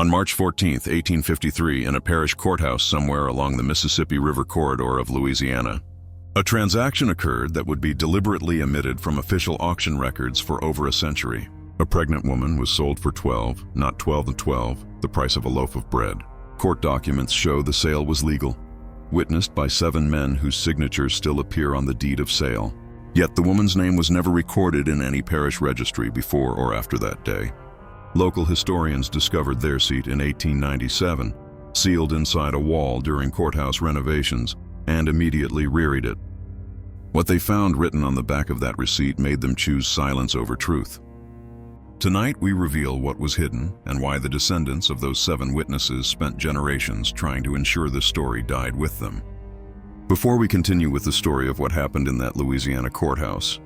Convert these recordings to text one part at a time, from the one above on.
On March 14, 1853, in a parish courthouse somewhere along the Mississippi River corridor of Louisiana, a transaction occurred that would be deliberately omitted from official auction records for over a century. A pregnant woman was sold for 12, not 12 and 12, the price of a loaf of bread. Court documents show the sale was legal, witnessed by 7 men whose signatures still appear on the deed of sale. Yet the woman's name was never recorded in any parish registry before or after that day. Local historians discovered their seat in 1897, sealed inside a wall during courthouse renovations, and immediately rearied it. What they found written on the back of that receipt made them choose silence over truth. Tonight we reveal what was hidden and why the descendants of those 7 witnesses spent generations trying to ensure the story died with them. Before we continue with the story of what happened in that Louisiana courthouse,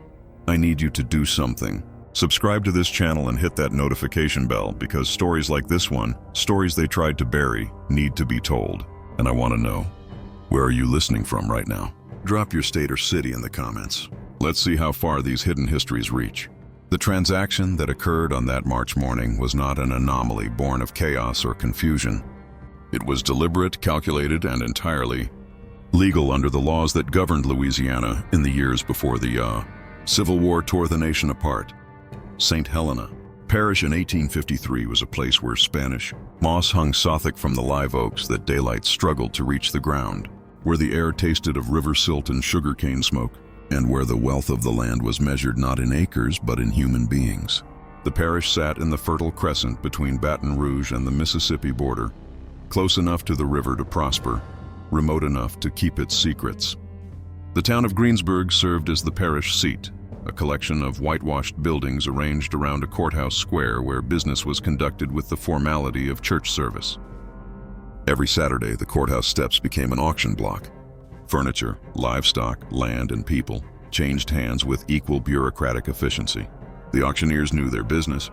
I need you to do something. Subscribe to this channel and hit that notification bell, because stories like this one, stories they tried to bury, need to be told. And I want to know, where are you listening from right now? Drop your state or city in the comments. Let's see how far these hidden histories reach. The transaction that occurred on that March morning was not an anomaly born of chaos or confusion. It was deliberate, calculated, and entirely legal under the laws that governed Louisiana in the years before the Civil War tore the nation apart. St. Helena Parish in 1853 was a place where Spanish moss hung Sothic from the live oaks that daylight struggled to reach the ground, where the air tasted of river silt and sugarcane smoke, and where the wealth of the land was measured not in acres but in human beings. The parish sat in the Fertile Crescent between Baton Rouge and the Mississippi border, close enough to the river to prosper, remote enough to keep its secrets. The town of Greensburg served as the parish seat, a collection of whitewashed buildings arranged around a courthouse square where business was conducted with the formality of church service. Every Saturday, the courthouse steps became an auction block. Furniture, livestock, land, and people changed hands with equal bureaucratic efficiency. The auctioneers knew their business,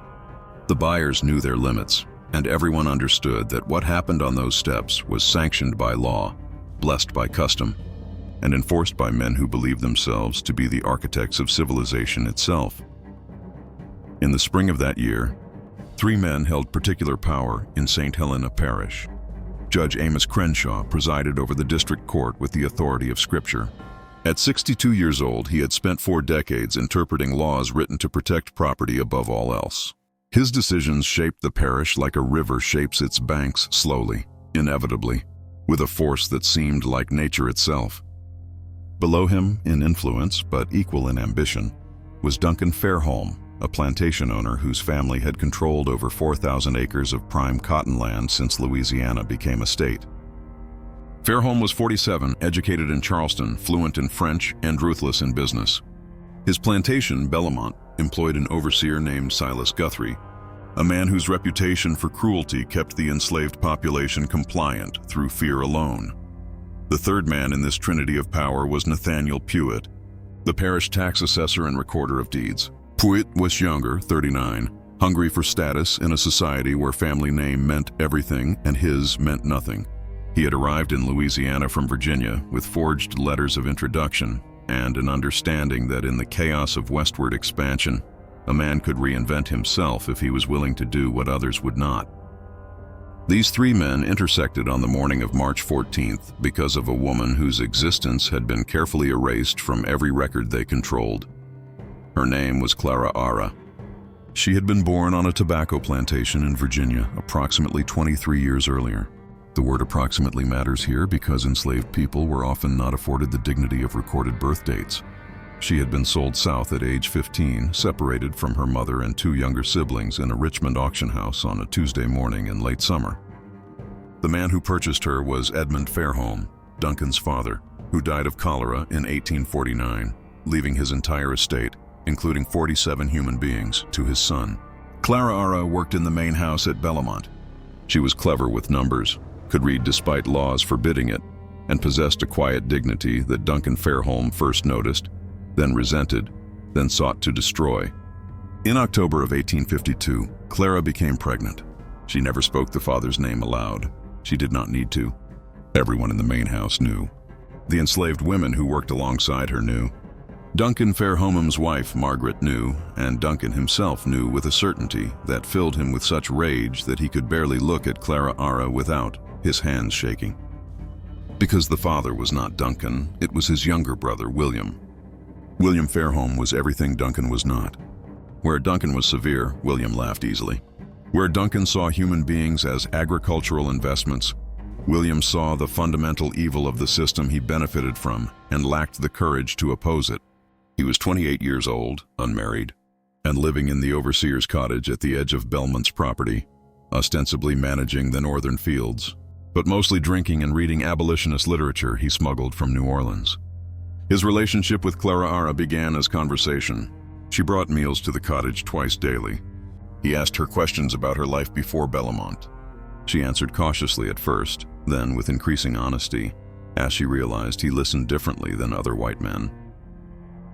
the buyers knew their limits, and everyone understood that what happened on those steps was sanctioned by law, blessed by custom, and enforced by men who believed themselves to be the architects of civilization itself. In the spring of that year, 3 men held particular power in St. Helena Parish. Judge Amos Crenshaw presided over the district court with the authority of Scripture. At 62 years old, he had spent 4 decades interpreting laws written to protect property above all else. His decisions shaped the parish like a river shapes its banks slowly, inevitably, with a force that seemed like nature itself. Below him, in influence but equal in ambition, was Duncan Fairholme, a plantation owner whose family had controlled over 4,000 acres of prime cotton land since Louisiana became a state. Fairholme was 47, educated in Charleston, fluent in French, and ruthless in business. His plantation, Bellamont, employed an overseer named Silas Guthrie, a man whose reputation for cruelty kept the enslaved population compliant through fear alone. The third man in this trinity of power was Nathaniel Puett, the parish tax assessor and recorder of deeds. Puett was younger, 39, hungry for status in a society where family name meant everything and his meant nothing. He had arrived in Louisiana from Virginia with forged letters of introduction and an understanding that in the chaos of westward expansion, a man could reinvent himself if he was willing to do what others would not. These 3 men intersected on the morning of March 14th because of a woman whose existence had been carefully erased from every record they controlled. Her name was Clara Ara. She had been born on a tobacco plantation in Virginia approximately 23 years earlier. The word approximately matters here because enslaved people were often not afforded the dignity of recorded birth dates. She had been sold south at age 15, separated from her mother and 2 younger siblings in a Richmond auction house on a Tuesday morning in late summer. The man who purchased her was Edmund Fairholme, Duncan's father, who died of cholera in 1849, leaving his entire estate, including 47 human beings, to his son. Clara Ara worked in the main house at Bellamont. She was clever with numbers, could read despite laws forbidding it, and possessed a quiet dignity that Duncan Fairholme first noticed, then resented, then sought to destroy. In October of 1852, Clara became pregnant. She never spoke the father's name aloud. She did not need to. Everyone in the main house knew. The enslaved women who worked alongside her knew. Duncan Fairholm's wife, Margaret, knew, and Duncan himself knew with a certainty that filled him with such rage that he could barely look at Clara Ara without his hands shaking. Because the father was not Duncan, it was his younger brother, William. William Fairholm was everything Duncan was not. Where Duncan was severe, William laughed easily. Where Duncan saw human beings as agricultural investments, William saw the fundamental evil of the system he benefited from and lacked the courage to oppose it. He was 28 years old, unmarried, and living in the overseer's cottage at the edge of Belmont's property, ostensibly managing the northern fields, but mostly drinking and reading abolitionist literature he smuggled from New Orleans. His relationship with Clara Ara began as conversation. She brought meals to the cottage twice daily. He asked her questions about her life before Belmont. She answered cautiously at first, then with increasing honesty, as she realized he listened differently than other white men.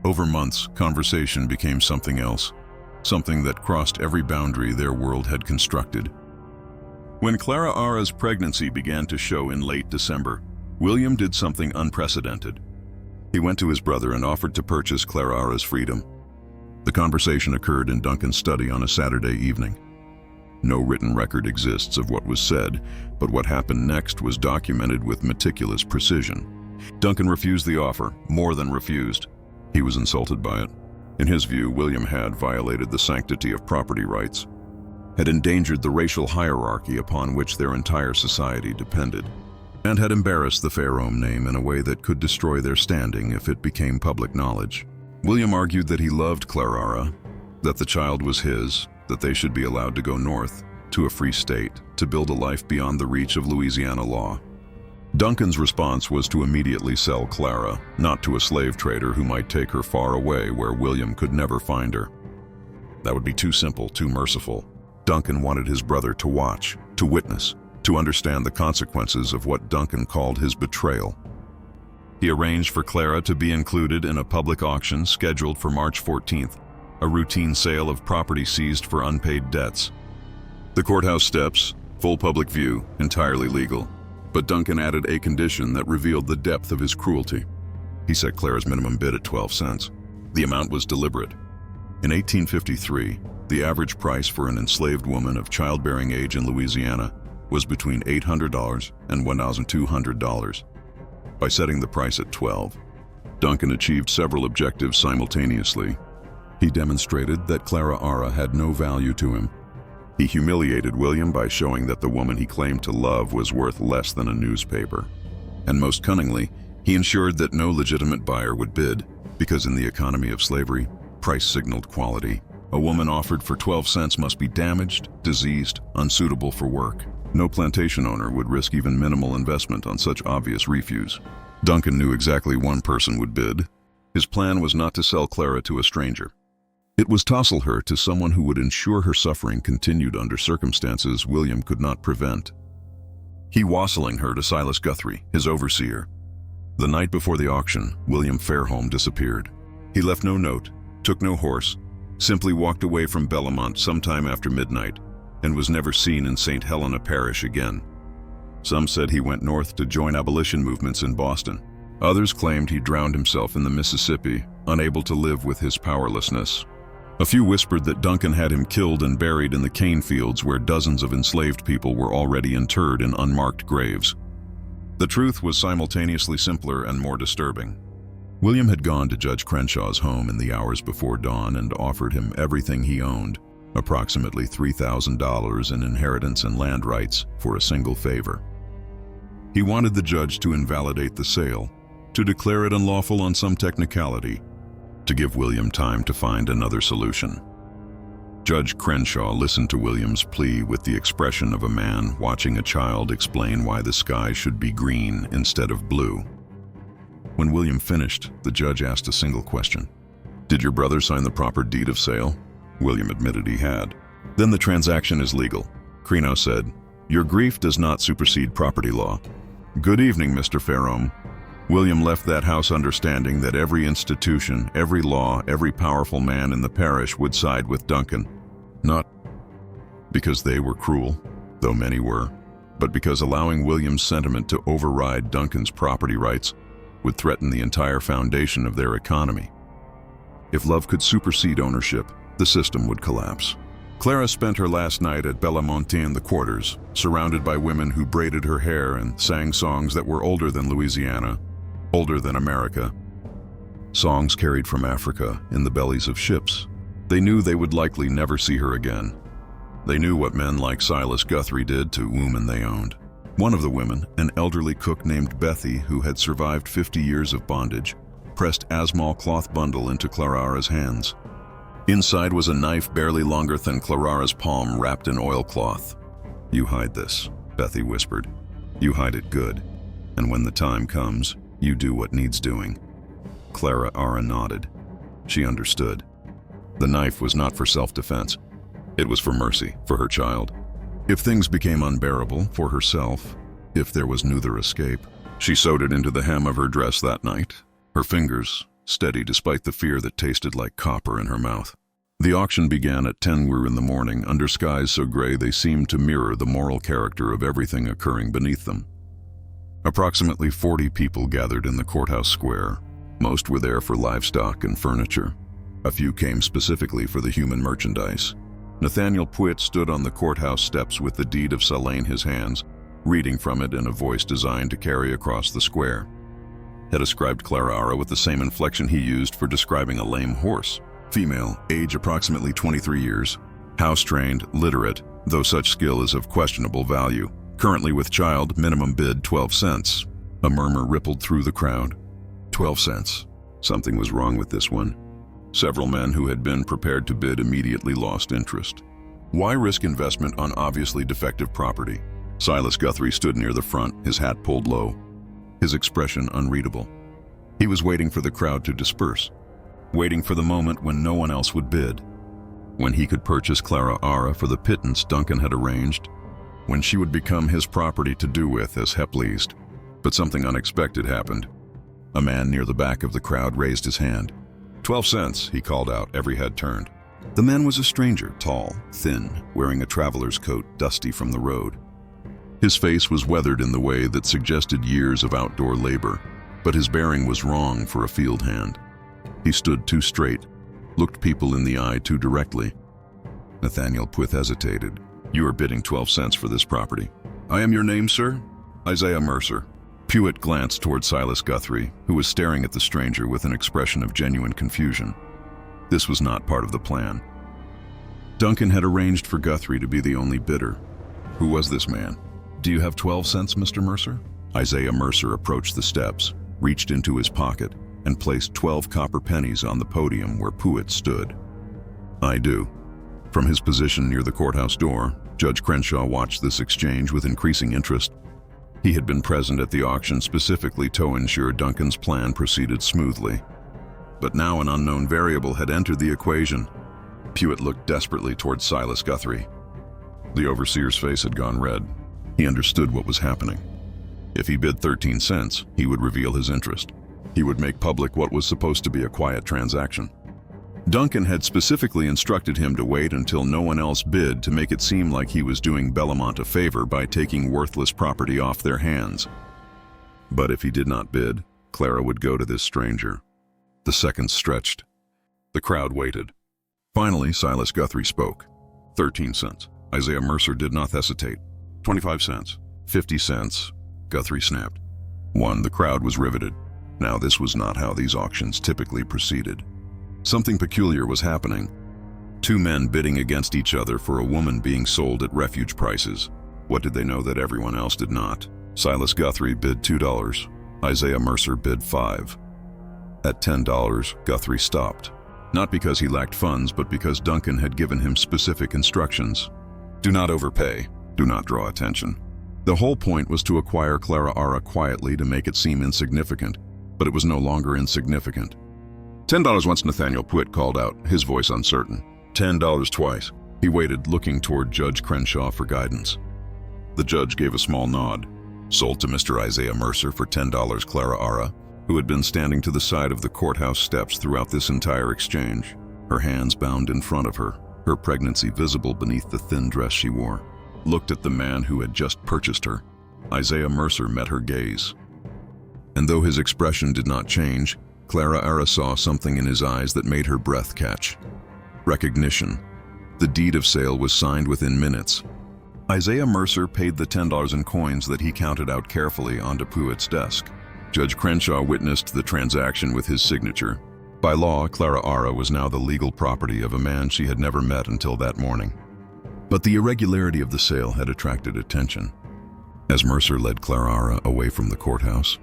Over months, conversation became something else, something that crossed every boundary their world had constructed. When Clara Ara's pregnancy began to show in late December, William did something unprecedented. He went to his brother and offered to purchase Clara Ara's freedom. The conversation occurred in Duncan's study on a Saturday evening. No written record exists of what was said, but what happened next was documented with meticulous precision. Duncan refused the offer, more than refused. He was insulted by it. In his view, William had violated the sanctity of property rights, had endangered the racial hierarchy upon which their entire society depended, and had embarrassed the Fairholm name in a way that could destroy their standing if it became public knowledge. William argued that he loved Clara Ara, that the child was his, that they should be allowed to go north, to a free state, to build a life beyond the reach of Louisiana law. Duncan's response was to immediately sell Clara, not to a slave trader who might take her far away where William could never find her. That would be too simple, too merciful. Duncan wanted his brother to watch, to witness, to understand the consequences of what Duncan called his betrayal. He arranged for Clara to be included in a public auction scheduled for March 14th, a routine sale of property seized for unpaid debts. The courthouse steps, full public view, entirely legal. But Duncan added a condition that revealed the depth of his cruelty. He set Clara's minimum bid at 12 cents. The amount was deliberate. In 1853, the average price for an enslaved woman of childbearing age in Louisiana was between $800 and $1,200. By setting the price at 12, Duncan achieved several objectives simultaneously. He demonstrated that Clara Ara had no value to him. He humiliated William by showing that the woman he claimed to love was worth less than a newspaper. And most cunningly, he ensured that no legitimate buyer would bid, because in the economy of slavery, price signaled quality. A woman offered for 12 cents must be damaged, diseased, unsuitable for work. No plantation owner would risk even minimal investment on such obvious refuse. Duncan knew exactly one person would bid. His plan was not to sell Clara to a stranger. It was tossle her to someone who would ensure her suffering continued under circumstances William could not prevent. He wassailing her to Silas Guthrie, his overseer. The night before the auction, William Fairholm disappeared. He left no note, took no horse, simply walked away from Belmont sometime after midnight, and was never seen in St. Helena Parish again. Some said he went north to join abolition movements in Boston. Others claimed he drowned himself in the Mississippi, unable to live with his powerlessness. A few whispered that Duncan had him killed and buried in the cane fields where dozens of enslaved people were already interred in unmarked graves. The truth was simultaneously simpler and more disturbing. William had gone to Judge Crenshaw's home in the hours before dawn and offered him everything he owned, approximately $3,000 in inheritance and land rights, for a single favor. He wanted the judge to invalidate the sale, to declare it unlawful on some technicality, to give William time to find another solution. Judge Crenshaw listened to William's plea with the expression of a man watching a child explain why the sky should be green instead of blue. When William finished, the judge asked a single question. "Did your brother sign the proper deed of sale?" William admitted he had. "Then the transaction is legal." Creno said, "Your grief does not supersede property law." "Good evening, Mr. Fairholm." William left that house understanding that every institution, every law, every powerful man in the parish would side with Duncan. Not because they were cruel, though many were, but because allowing William's sentiment to override Duncan's property rights would threaten the entire foundation of their economy. If love could supersede ownership, the system would collapse. Clara spent her last night at Bellemonte in the quarters, surrounded by women who braided her hair and sang songs that were older than Louisiana, older than America. Songs carried from Africa in the bellies of ships. They knew they would likely never see her again. They knew what men like Silas Guthrie did to women they owned. One of the women, an elderly cook named Bethy who had survived 50 years of bondage, pressed Asmal cloth bundle into Clarara's hands. Inside was a knife barely longer than Clarara's palm wrapped in oilcloth. "You hide this," Bethy whispered. "You hide it good, and when the time comes, you do what needs doing." Clarara nodded. She understood. The knife was not for self-defense. It was for mercy, for her child. If things became unbearable, for herself, if there was neither escape. She sewed it into the hem of her dress that night, her fingers steady despite the fear that tasted like copper in her mouth. The auction began at 10 in the morning, under skies so gray they seemed to mirror the moral character of everything occurring beneath them. Approximately 40 people gathered in the courthouse square. Most were there for livestock and furniture. A few came specifically for the human merchandise. Nathaniel Puitt stood on the courthouse steps with the deed of sale in his hands, reading from it in a voice designed to carry across the square. Had described Clarara with the same inflection he used for describing a lame horse. Female, age approximately 23 years, house-trained, literate, though such skill is of questionable value. Currently with child, minimum bid 12 cents. A murmur rippled through the crowd. 12 cents. Something was wrong with this one. Several men who had been prepared to bid immediately lost interest. Why risk investment on obviously defective property? Silas Guthrie stood near the front, his hat pulled low, his expression unreadable. He was waiting for the crowd to disperse, waiting for the moment when no one else would bid, when he could purchase Clarara for the pittance Duncan had arranged, when she would become his property to do with as he pleased. But something unexpected happened. A man near the back of the crowd raised his hand. 12 cents, he called out, every head turned. The man was a stranger, tall, thin, wearing a traveler's coat, dusty from the road. His face was weathered in the way that suggested years of outdoor labor, but his bearing was wrong for a field hand. He stood too straight, looked people in the eye too directly. Nathaniel Puitt hesitated. "You are bidding 12 cents for this property." "I am your name, sir?" "Isaiah Mercer." Puitt glanced toward Silas Guthrie, who was staring at the stranger with an expression of genuine confusion. This was not part of the plan. Duncan had arranged for Guthrie to be the only bidder. Who was this man? "Do you have 12 cents, Mr. Mercer?" Isaiah Mercer approached the steps, reached into his pocket, and placed 12 copper pennies on the podium where Puitt stood. "I do." From his position near the courthouse door, Judge Crenshaw watched this exchange with increasing interest. He had been present at the auction specifically to ensure Duncan's plan proceeded smoothly. But now an unknown variable had entered the equation. Puitt looked desperately towards Silas Guthrie. The overseer's face had gone red. He understood what was happening. If he bid 13 cents, he would reveal his interest. He would make public what was supposed to be a quiet transaction. Duncan had specifically instructed him to wait until no one else bid to make it seem like he was doing Bellemont a favor by taking worthless property off their hands. But if he did not bid, Clara would go to this stranger. The seconds stretched. The crowd waited. Finally, Silas Guthrie spoke. 13 cents. Isaiah Mercer did not hesitate. 25 cents. 50 cents. Guthrie snapped. 1. The crowd was riveted. Now this was not how these auctions typically proceeded. Something peculiar was happening. Two men bidding against each other for a woman being sold at refuge prices. What did they know that everyone else did not? Silas Guthrie bid $2. Isaiah Mercer bid $5. At $10, Guthrie stopped. Not because he lacked funds, but because Duncan had given him specific instructions. Do not overpay. Do not draw attention. The whole point was to acquire Clarara quietly to make it seem insignificant, but it was no longer insignificant. $10 once, Nathaniel Puitt called out, his voice uncertain. $10 twice. He waited, looking toward Judge Crenshaw for guidance. The judge gave a small nod. Sold to Mr. Isaiah Mercer for $10, Clarara, who had been standing to the side of the courthouse steps throughout this entire exchange, her hands bound in front of her, her pregnancy visible beneath the thin dress she wore, looked at the man who had just purchased her. Isaiah Mercer met her gaze. And though his expression did not change, Clara Ara saw something in his eyes that made her breath catch. Recognition. The deed of sale was signed within minutes. Isaiah Mercer paid the $10 in coins that he counted out carefully onto Pruitt's desk. Judge Crenshaw witnessed the transaction with his signature. By law, Clara Ara was now the legal property of a man she had never met until that morning. But the irregularity of the sale had attracted attention. As Mercer led Clara Ara away from the courthouse,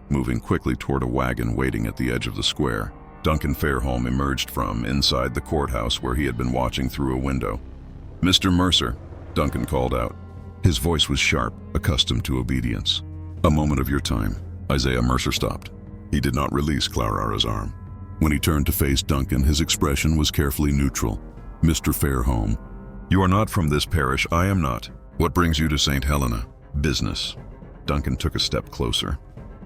moving quickly toward a wagon waiting at the edge of the square, Duncan Fairholme emerged from inside the courthouse where he had been watching through a window. "Mr. Mercer," Duncan called out. His voice was sharp, accustomed to obedience. "A moment of your time." Isaiah Mercer stopped. He did not release Clara Ara's arm. When he turned to face Duncan, his expression was carefully neutral. "Mr. Fairholme, you are not from this parish. I am not. What brings you to St. Helena?" "Business." Duncan took a step closer.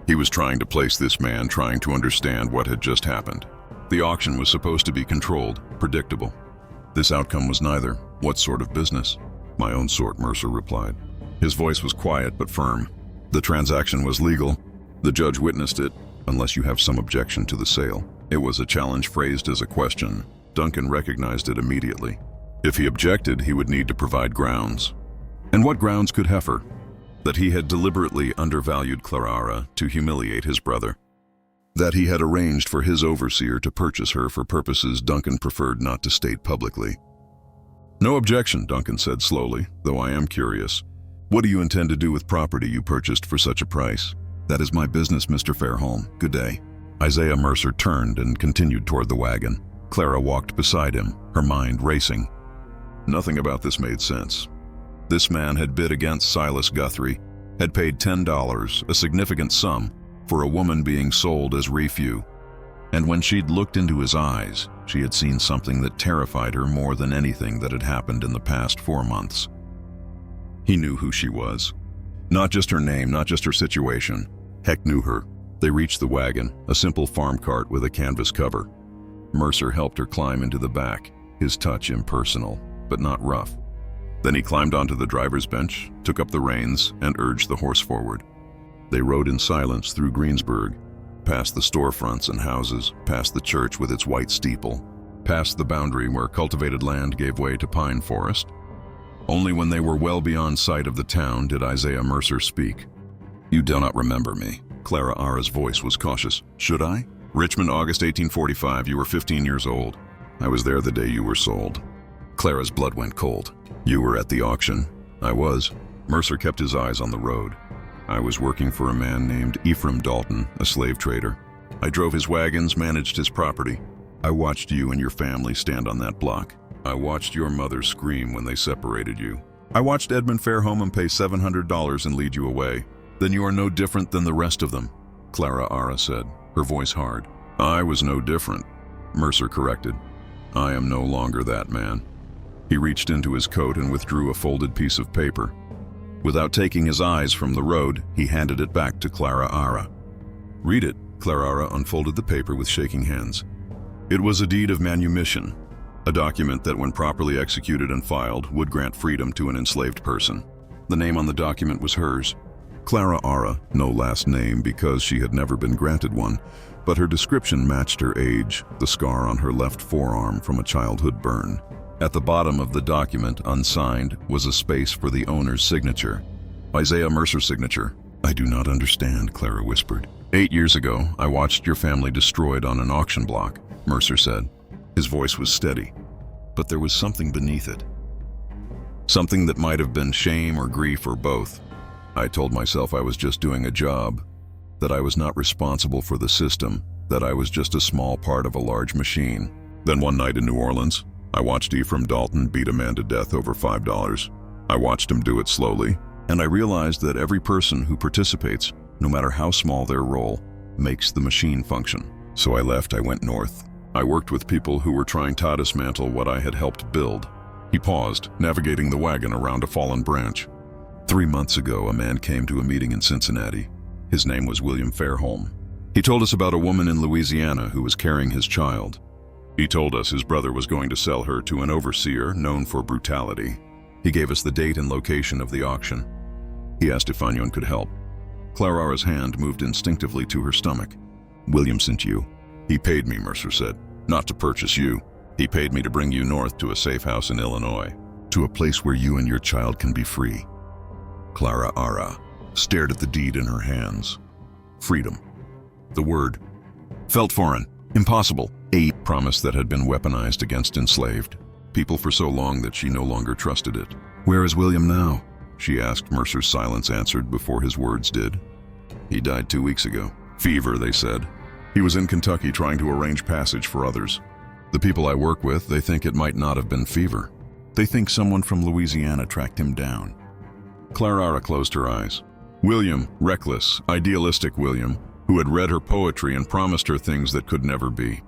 He was trying to place this man, trying to understand what had just happened. The auction was supposed to be controlled, predictable. This outcome was neither. "What sort of business?" "My own sort," Mercer replied. His voice was quiet but firm. "The transaction was legal. The judge witnessed it, unless you have some objection to the sale." It was a challenge phrased as a question. Duncan recognized it immediately. If he objected, he would need to provide grounds. And what grounds could Heifer? That he had deliberately undervalued Clara Ara to humiliate his brother. That he had arranged for his overseer to purchase her for purposes Duncan preferred not to state publicly. "No objection," Duncan said slowly, "though I am curious. What do you intend to do with property you purchased for such a price?" "That is my business, Mr. Fairholme. Good day." Isaiah Mercer turned and continued toward the wagon. Clara walked beside him, her mind racing. Nothing about this made sense. This man had bid against Silas Guthrie, had paid $10, a significant sum, for a woman being sold as refuse. And when she'd looked into his eyes, she had seen something that terrified her more than anything that had happened in the past 4 months. He knew who she was. Not just her name, not just her situation. Heck knew her. They reached the wagon, a simple farm cart with a canvas cover. Mercer helped her climb into the back, his touch impersonal, but not rough. Then he climbed onto the driver's bench, took up the reins, and urged the horse forward. They rode in silence through Greensburg, past the storefronts and houses, past the church with its white steeple, past the boundary where cultivated land gave way to pine forest. Only when they were well beyond sight of the town did Isaiah Mercer speak. "You do not remember me." Clara Ara's voice was cautious. "Should I?" "Richmond, August 1845. You were 15 years old. I was there the day you were sold." Clara's blood went cold. "You were at the auction?" "I was." Mercer kept his eyes on the road. "I was working for a man named Ephraim Dalton, a slave trader. I drove his wagons, managed his property. I watched you and your family stand on that block. I watched your mother scream when they separated you. I watched Edmund Fairholme pay $700 and lead you away. Then you are no different than the rest of them," Clara Ara said, her voice hard. "I was no different," Mercer corrected. "I am no longer that man." He reached into his coat and withdrew a folded piece of paper. Without taking his eyes from the road, he handed it back to Clara Ara. "Read it." Clara Ara unfolded the paper with shaking hands. It was a deed of manumission, a document that, when properly executed and filed, would grant freedom to an enslaved person. The name on the document was hers. Clara Ara, no last name because she had never been granted one, but her description matched her age, the scar on her left forearm from a childhood burn. At the bottom of the document, unsigned, was a space for the owner's signature. Isaiah Mercer's signature. "I do not understand," Clara whispered. 8 years ago, I watched your family destroyed on an auction block," Mercer said. His voice was steady, but there was something beneath it. Something that might have been shame or grief or both. "I told myself I was just doing a job, that I was not responsible for the system, that I was just a small part of a large machine." Then one night in New Orleans, I watched Ephraim Dalton beat a man to death over $5. I watched him do it slowly, and I realized that every person who participates, no matter how small their role, makes the machine function. So I left, I went north. I worked with people who were trying to dismantle what I had helped build. He paused, navigating the wagon around a fallen branch. 3 months ago, a man came to a meeting in Cincinnati. His name was William Fairholme. He told us about a woman in Louisiana who was carrying his child. He told us his brother was going to sell her to an overseer known for brutality. He gave us the date and location of the auction. He asked if Fagnon could help. Clara Ara's hand moved instinctively to her stomach. "William sent you." "He paid me," Mercer said, "not to purchase you. He paid me to bring you north to a safe house in Illinois, to a place where you and your child can be free." Clara Ara stared at the deed in her hands. Freedom. The word felt foreign, impossible, a promise that had been weaponized against enslaved people for so long that she no longer trusted it. "Where is William now?" she asked. Mercer's silence answered before his words did. "He died 2 weeks ago. Fever," they said. "He was in Kentucky trying to arrange passage for others. The people I work with, they think it might not have been fever. They think someone from Louisiana tracked him down." Clara closed her eyes. William, reckless, idealistic William, who had read her poetry and promised her things that could never be.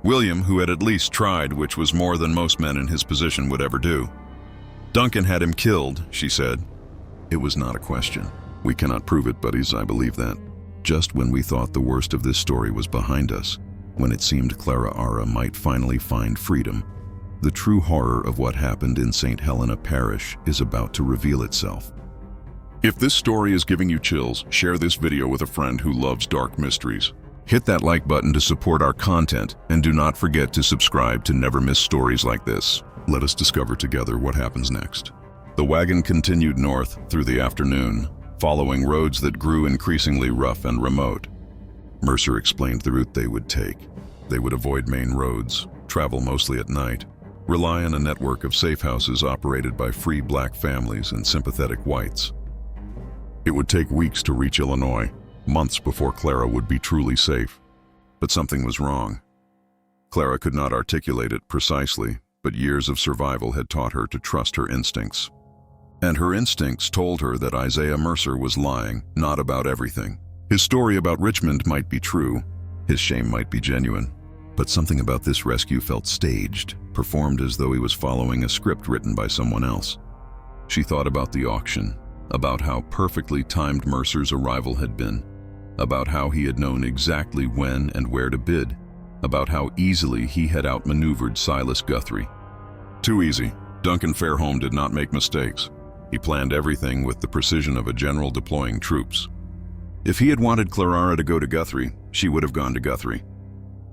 William, who had at least tried, which was more than most men in his position would ever do. "Duncan had him killed," she said. It was not a question. "We cannot prove it, buddies, I believe that." Just when we thought the worst of this story was behind us, when it seemed Clara Ara might finally find freedom, the true horror of what happened in St. Helena Parish is about to reveal itself. If this story is giving you chills, share this video with a friend who loves dark mysteries. Hit that like button to support our content, and do not forget to subscribe to never miss stories like this. Let us discover together what happens next. The wagon continued north through the afternoon, following roads that grew increasingly rough and remote. Mercer explained the route they would take. They would avoid main roads, travel mostly at night, rely on a network of safe houses operated by free black families and sympathetic whites. It would take weeks to reach Illinois, months before Clara would be truly safe. But something was wrong. Clara could not articulate it precisely, but years of survival had taught her to trust her instincts. And her instincts told her that Isaiah Mercer was lying, not about everything. His story about Richmond might be true, his shame might be genuine, but something about this rescue felt staged, performed as though he was following a script written by someone else. She thought about the auction, about how perfectly timed Mercer's arrival had been, about how he had known exactly when and where to bid, about how easily he had outmaneuvered Silas Guthrie. Too easy. Duncan Fairholme did not make mistakes. He planned everything with the precision of a general deploying troops. If he had wanted Clara to go to Guthrie, she would have gone to Guthrie.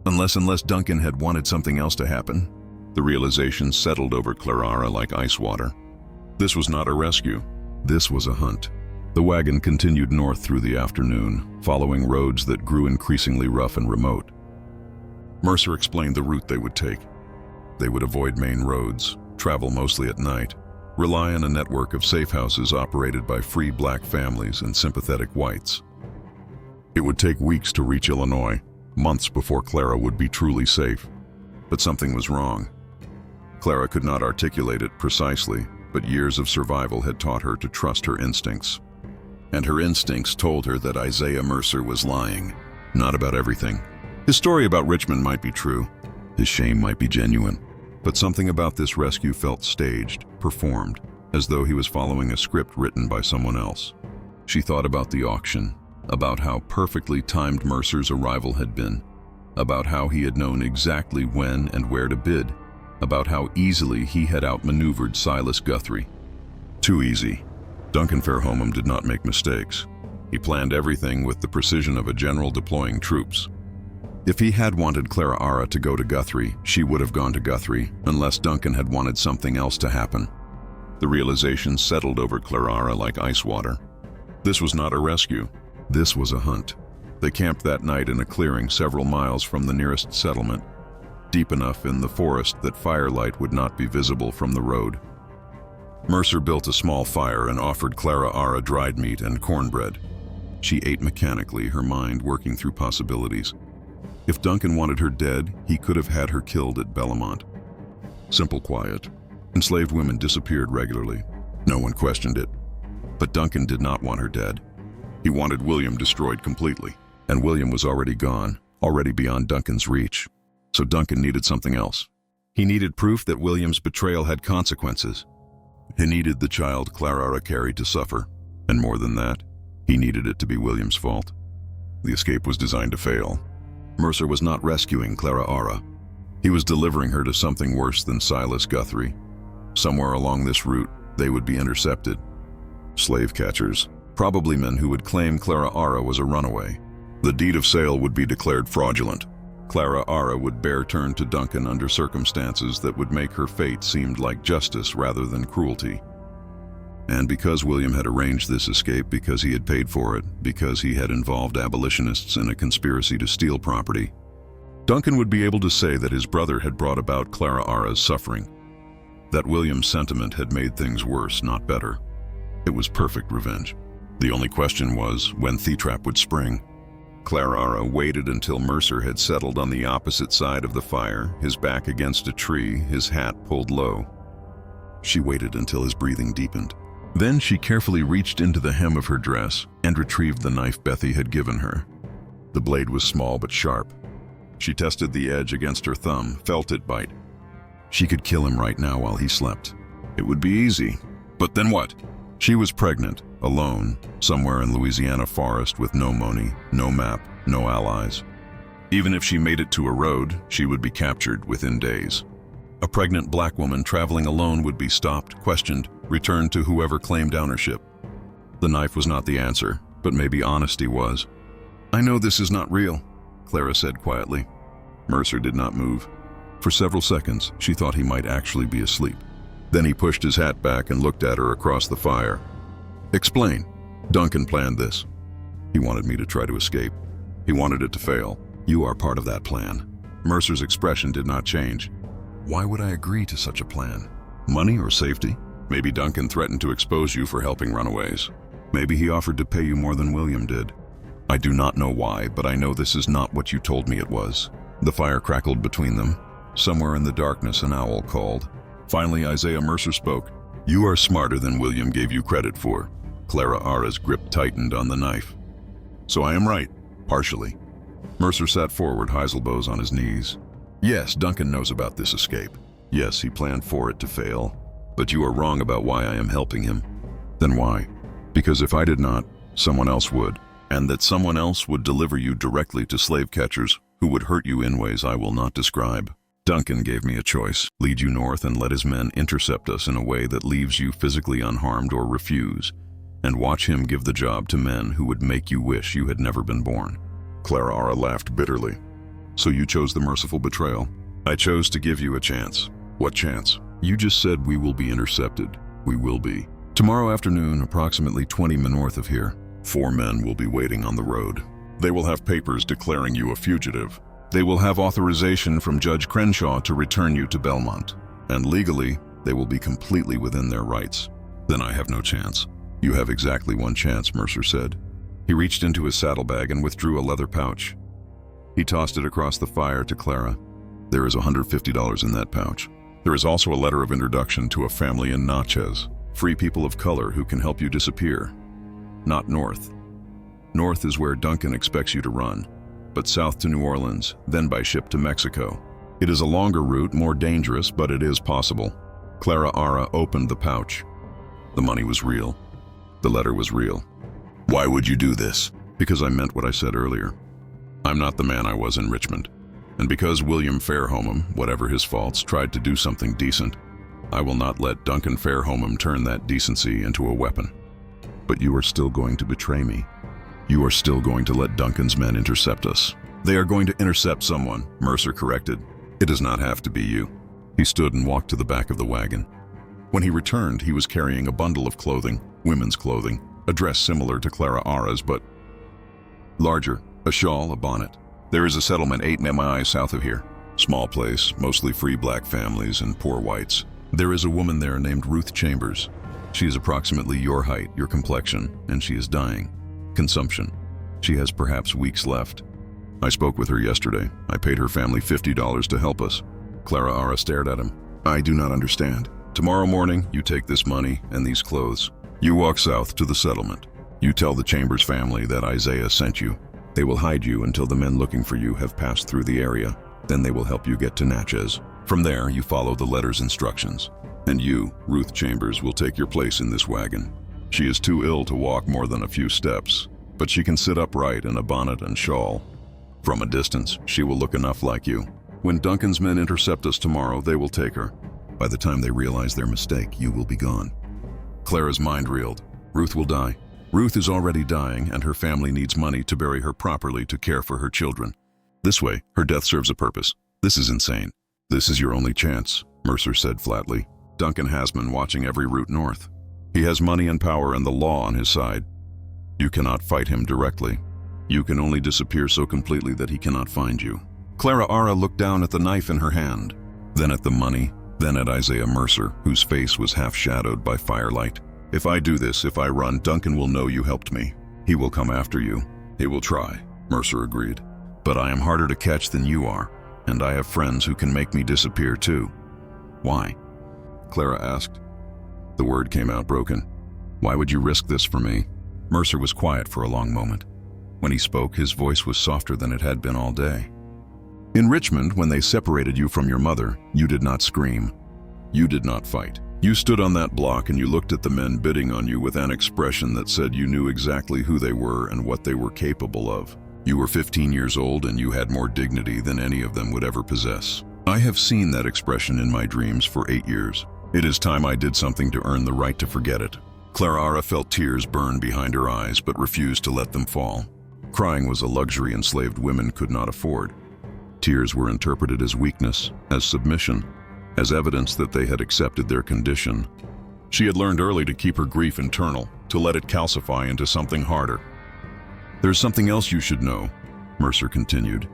Unless Duncan had wanted something else to happen. The realization settled over Clara like ice water. This was not a rescue. This was a hunt. The wagon continued north through the afternoon, following roads that grew increasingly rough and remote. Mercer explained the route they would take. They would avoid main roads, travel mostly at night, rely on a network of safe houses operated by free black families and sympathetic whites. It would take weeks to reach Illinois, months before Clara would be truly safe. But something was wrong. Clara could not articulate it precisely, but years of survival had taught her to trust her instincts. And her instincts told her that Isaiah Mercer was lying, not about everything. His story about Richmond might be true, his shame might be genuine, but something about this rescue felt staged, performed, as though he was following a script written by someone else. She thought about the auction, about how perfectly timed Mercer's arrival had been, about how he had known exactly when and where to bid, about how easily he had outmaneuvered Silas Guthrie. Too easy. Duncan Fairholme did not make mistakes. He planned everything with the precision of a general deploying troops. If he had wanted Clara Ara to go to Guthrie, she would have gone to Guthrie, unless Duncan had wanted something else to happen. The realization settled over Clara Ara like ice water. This was not a rescue. This was a hunt. They camped that night in a clearing several miles from the nearest settlement, deep enough in the forest that firelight would not be visible from the road. Mercer built a small fire and offered Clara Ara dried meat and cornbread. She ate mechanically, her mind working through possibilities. If Duncan wanted her dead, he could have had her killed at Bellamont. Simple quiet. Enslaved women disappeared regularly. No one questioned it. But Duncan did not want her dead. He wanted William destroyed completely. And William was already gone, already beyond Duncan's reach. So Duncan needed something else. He needed proof that William's betrayal had consequences. He needed the child Clara carried to suffer. And more than that, he needed it to be William's fault. The escape was designed to fail. Mercer was not rescuing Clara Ara. He was delivering her to something worse than Silas Guthrie. Somewhere along this route, they would be intercepted. Slave catchers, probably men who would claim Clara Ara was a runaway. The deed of sale would be declared fraudulent. Clara Ara would bear turn to Duncan under circumstances that would make her fate seem like justice rather than cruelty. And because William had arranged this escape, because he had paid for it, because he had involved abolitionists in a conspiracy to steal property, Duncan would be able to say that his brother had brought about Clara Ara's suffering, that William's sentiment had made things worse, not better. It was perfect revenge. The only question was when Thetrap would spring. Clara Ara waited until Mercer had settled on the opposite side of the fire, his back against a tree, his hat pulled low. She waited until his breathing deepened. Then she carefully reached into the hem of her dress and retrieved the knife Bethy had given her. The blade was small but sharp. She tested the edge against her thumb, felt it bite. She could kill him right now while he slept. It would be easy. But then what? She was pregnant, alone, somewhere in Louisiana forest with no money, no map, no allies. Even if she made it to a road, she would be captured within days. A pregnant black woman traveling alone would be stopped, questioned, returned to whoever claimed ownership. The knife was not the answer, but maybe honesty was. "I know this is not real," Clara said quietly. Mercer did not move. For several seconds, she thought he might actually be asleep. Then he pushed his hat back and looked at her across the fire. "Explain." "Duncan planned this. He wanted me to try to escape. He wanted it to fail. You are part of that plan." Mercer's expression did not change. "Why would I agree to such a plan? Money or safety? Maybe Duncan threatened to expose you for helping runaways. Maybe he offered to pay you more than William did. I do not know why, but I know this is not what you told me it was." The fire crackled between them. Somewhere in the darkness, an owl called. Finally, Isaiah Mercer spoke. "You are smarter than William gave you credit for." Clara Ara's grip tightened on the knife. "So I am right, partially." Mercer sat forward, Heiselbows on his knees. "Yes, Duncan knows about this escape. Yes, he planned for it to fail. But you are wrong about why I am helping him." "Then why?" "Because if I did not, someone else would. And that someone else would deliver you directly to slave catchers who would hurt you in ways I will not describe. Duncan gave me a choice: lead you north and let his men intercept us in a way that leaves you physically unharmed, or refuse, and watch him give the job to men who would make you wish you had never been born." Clara Ara laughed bitterly. "So you chose the merciful betrayal?" "I chose to give you a chance." "What chance?" "You just said we will be intercepted." "We will be. Tomorrow afternoon, approximately 20 miles north of here. 4 men will be waiting on the road. They will have papers declaring you a fugitive. They will have authorization from Judge Crenshaw to return you to Belmont. And legally, they will be completely within their rights. Then I have no chance." "You have exactly one chance," Mercer said. He reached into his saddlebag and withdrew a leather pouch. He tossed it across the fire to Clara. "There is $150 in that pouch. There is also a letter of introduction to a family in Natchez, free people of color who can help you disappear. Not north. North is where Duncan expects you to run, but south to New Orleans, then by ship to Mexico. It is a longer route, more dangerous, but it is possible." Clara Ara opened the pouch. The money was real. The letter was real. "Why would you do this?" "Because I meant what I said earlier. I'm not the man I was in Richmond. And because William Fairholme, whatever his faults, tried to do something decent, I will not let Duncan Fairholme turn that decency into a weapon." "But you are still going to betray me. You are still going to let Duncan's men intercept us." "They are going to intercept someone," Mercer corrected. "It does not have to be you." He stood and walked to the back of the wagon. When he returned, he was carrying a bundle of clothing, women's clothing, a dress similar to Clara Ara's but larger, a shawl, a bonnet. "There is a settlement 8 miles south of here. Small place, mostly free black families and poor whites. There is a woman there named Ruth Chambers. She is approximately your height, your complexion, and she is dying. Consumption. She has perhaps weeks left. I spoke with her yesterday. I paid her family $50 to help us." Clara Ara stared at him. "I do not understand." "Tomorrow morning, you take this money and these clothes. You walk south to the settlement. You tell the Chambers family that Isaiah sent you. They will hide you until the men looking for you have passed through the area. Then they will help you get to Natchez. From there, you follow the letter's instructions. And you, Ruth Chambers, will take your place in this wagon. She is too ill to walk more than a few steps, but she can sit upright in a bonnet and shawl. From a distance, she will look enough like you. When Duncan's men intercept us tomorrow, they will take her. By the time they realize their mistake, you will be gone." Clara's mind reeled. Ruth will die. Ruth is already dying, and her family needs money to bury her properly to care for her children. This way, her death serves a purpose. This is insane. This is your only chance, Mercer said flatly. Duncan has been watching every route north. He has money and power and the law on his side. You cannot fight him directly. You can only disappear so completely that he cannot find you. Clara Ara looked down at the knife in her hand, then at the money, then at Isaiah Mercer, whose face was half shadowed by firelight. If I do this, if I run, Duncan will know you helped me. He will come after you. He will try, Mercer agreed. But I am harder to catch than you are, and I have friends who can make me disappear too. Why? Clara asked. The word came out broken. Why would you risk this for me? Mercer was quiet for a long moment. When he spoke, his voice was softer than it had been all day. In Richmond, when they separated you from your mother, you did not scream. You did not fight. You stood on that block and you looked at the men bidding on you with an expression that said you knew exactly who they were and what they were capable of. You were 15 years old and you had more dignity than any of them would ever possess. I have seen that expression in my dreams for 8 years. It is time I did something to earn the right to forget it. Clara Ara felt tears burn behind her eyes but refused to let them fall. Crying was a luxury enslaved women could not afford. Tears were interpreted as weakness, as submission, as evidence that they had accepted their condition. She had learned early to keep her grief internal, to let it calcify into something harder. There's something else you should know, Mercer continued.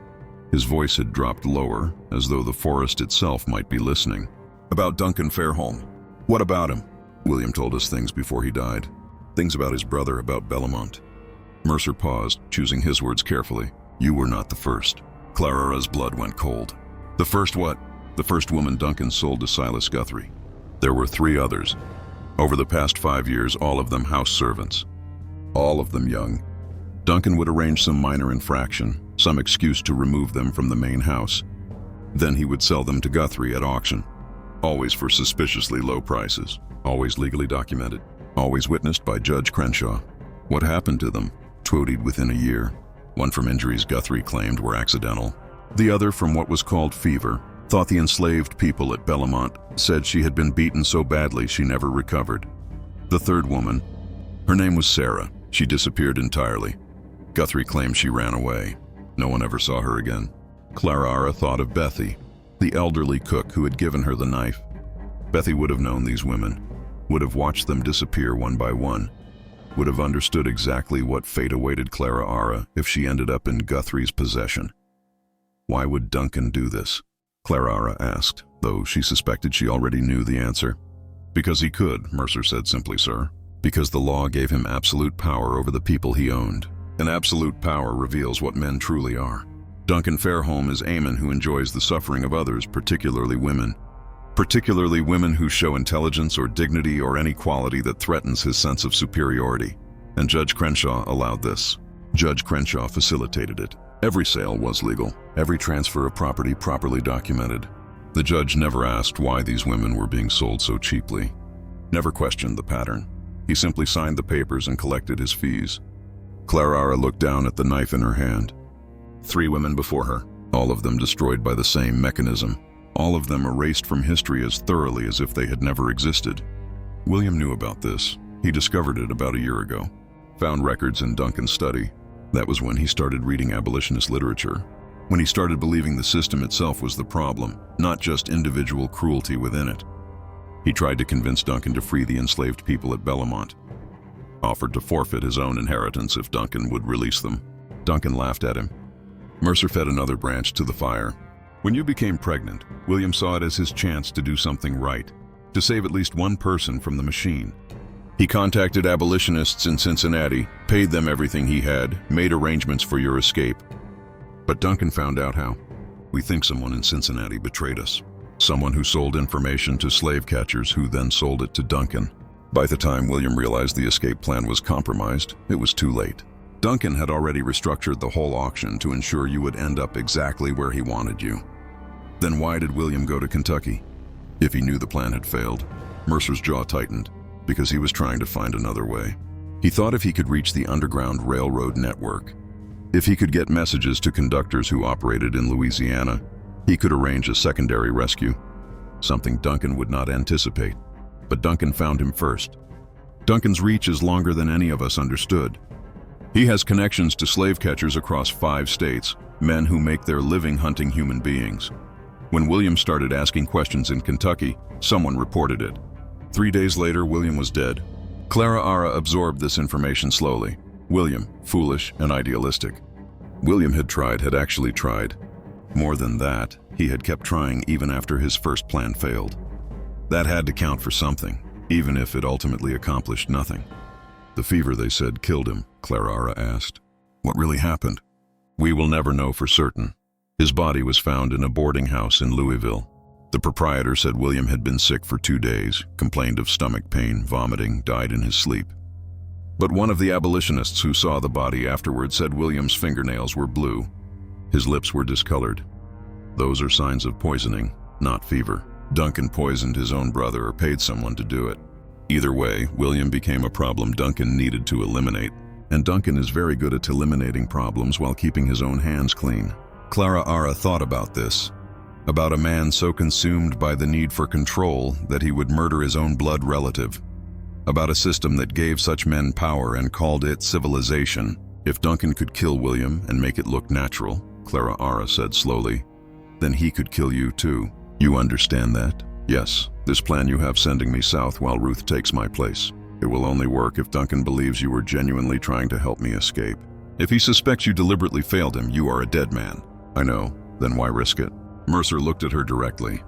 His voice had dropped lower, as though the forest itself might be listening. About Duncan Fairholme. What about him? William told us things before he died. Things about his brother, about Bellamont. Mercer paused, choosing his words carefully. You were not the first. Clara's blood went cold. The first what? The first woman Duncan sold to Silas Guthrie. There were 3 others. Over the past 5 years, all of them house servants. All of them young. Duncan would arrange some minor infraction, some excuse to remove them from the main house. Then he would sell them to Guthrie at auction. Always for suspiciously low prices. Always legally documented. Always witnessed by Judge Crenshaw. What happened to them? Twodied within a year. One from injuries Guthrie claimed were accidental. The other from what was called fever. Thought the enslaved people at Bellamont said she had been beaten so badly she never recovered. The third woman, her name was Sarah. She disappeared entirely. Guthrie claimed she ran away. No one ever saw her again. Clara Ara thought of Bethy, the elderly cook who had given her the knife. Bethy would have known these women, would have watched them disappear one by one, would have understood exactly what fate awaited Clara Ara if she ended up in Guthrie's possession. Why would Duncan do this? Clara Ara asked, though she suspected she already knew the answer. Because he could, Mercer said simply, sir. Because the law gave him absolute power over the people he owned. And absolute power reveals what men truly are. Duncan Fairholme is Aemon who enjoys the suffering of others, particularly women. Particularly women who show intelligence or dignity or any quality that threatens his sense of superiority. And Judge Crenshaw allowed this. Judge Crenshaw facilitated it. Every sale was legal, every transfer of property properly documented. The judge never asked why these women were being sold so cheaply. Never questioned the pattern. He simply signed the papers and collected his fees. Clara Ara looked down at the knife in her hand. 3 women before her, all of them destroyed by the same mechanism. All of them erased from history as thoroughly as if they had never existed. William knew about this. He discovered it about a year ago. Found records in Duncan's study. That was when he started reading abolitionist literature. When he started believing the system itself was the problem, not just individual cruelty within it. He tried to convince Duncan to free the enslaved people at Bellamont. Offered to forfeit his own inheritance if Duncan would release them. Duncan laughed at him. Mercer fed another branch to the fire. When you became pregnant, William saw it as his chance to do something right, to save at least one person from the machine. He contacted abolitionists in Cincinnati, paid them everything he had, made arrangements for your escape. But Duncan found out how. We think someone in Cincinnati betrayed us. Someone who sold information to slave catchers who then sold it to Duncan. By the time William realized the escape plan was compromised, it was too late. Duncan had already restructured the whole auction to ensure you would end up exactly where he wanted you. Then why did William go to Kentucky? If he knew the plan had failed, Mercer's jaw tightened, because he was trying to find another way. He thought if he could reach the Underground Railroad network, if he could get messages to conductors who operated in Louisiana, he could arrange a secondary rescue, something Duncan would not anticipate. But Duncan found him first. Duncan's reach is longer than any of us understood. He has connections to slave catchers across 5 states, men who make their living hunting human beings. When William started asking questions in Kentucky, someone reported it. 3 days later, William was dead. Clara Ara absorbed this information slowly. William, foolish and idealistic. William had actually tried. More than that, he had kept trying even after his first plan failed. That had to count for something, even if it ultimately accomplished nothing. The fever, they said, killed him, Clara Ara asked. What really happened? We will never know for certain. His body was found in a boarding house in Louisville. The proprietor said William had been sick for 2 days, complained of stomach pain, vomiting, died in his sleep. But one of the abolitionists who saw the body afterward said William's fingernails were blue. His lips were discolored. Those are signs of poisoning, not fever. Duncan poisoned his own brother or paid someone to do it. Either way, William became a problem Duncan needed to eliminate, and Duncan is very good at eliminating problems while keeping his own hands clean. Clara Ara thought about this, about a man so consumed by the need for control that he would murder his own blood relative, about a system that gave such men power and called it civilization. If Duncan could kill William and make it look natural, Clara Ara said slowly, then he could kill you too. You understand that? Yes, this plan you have sending me south while Ruth takes my place. It will only work if Duncan believes you were genuinely trying to help me escape. If he suspects you deliberately failed him, you are a dead man. I know, then why risk it? Mercer looked at her directly.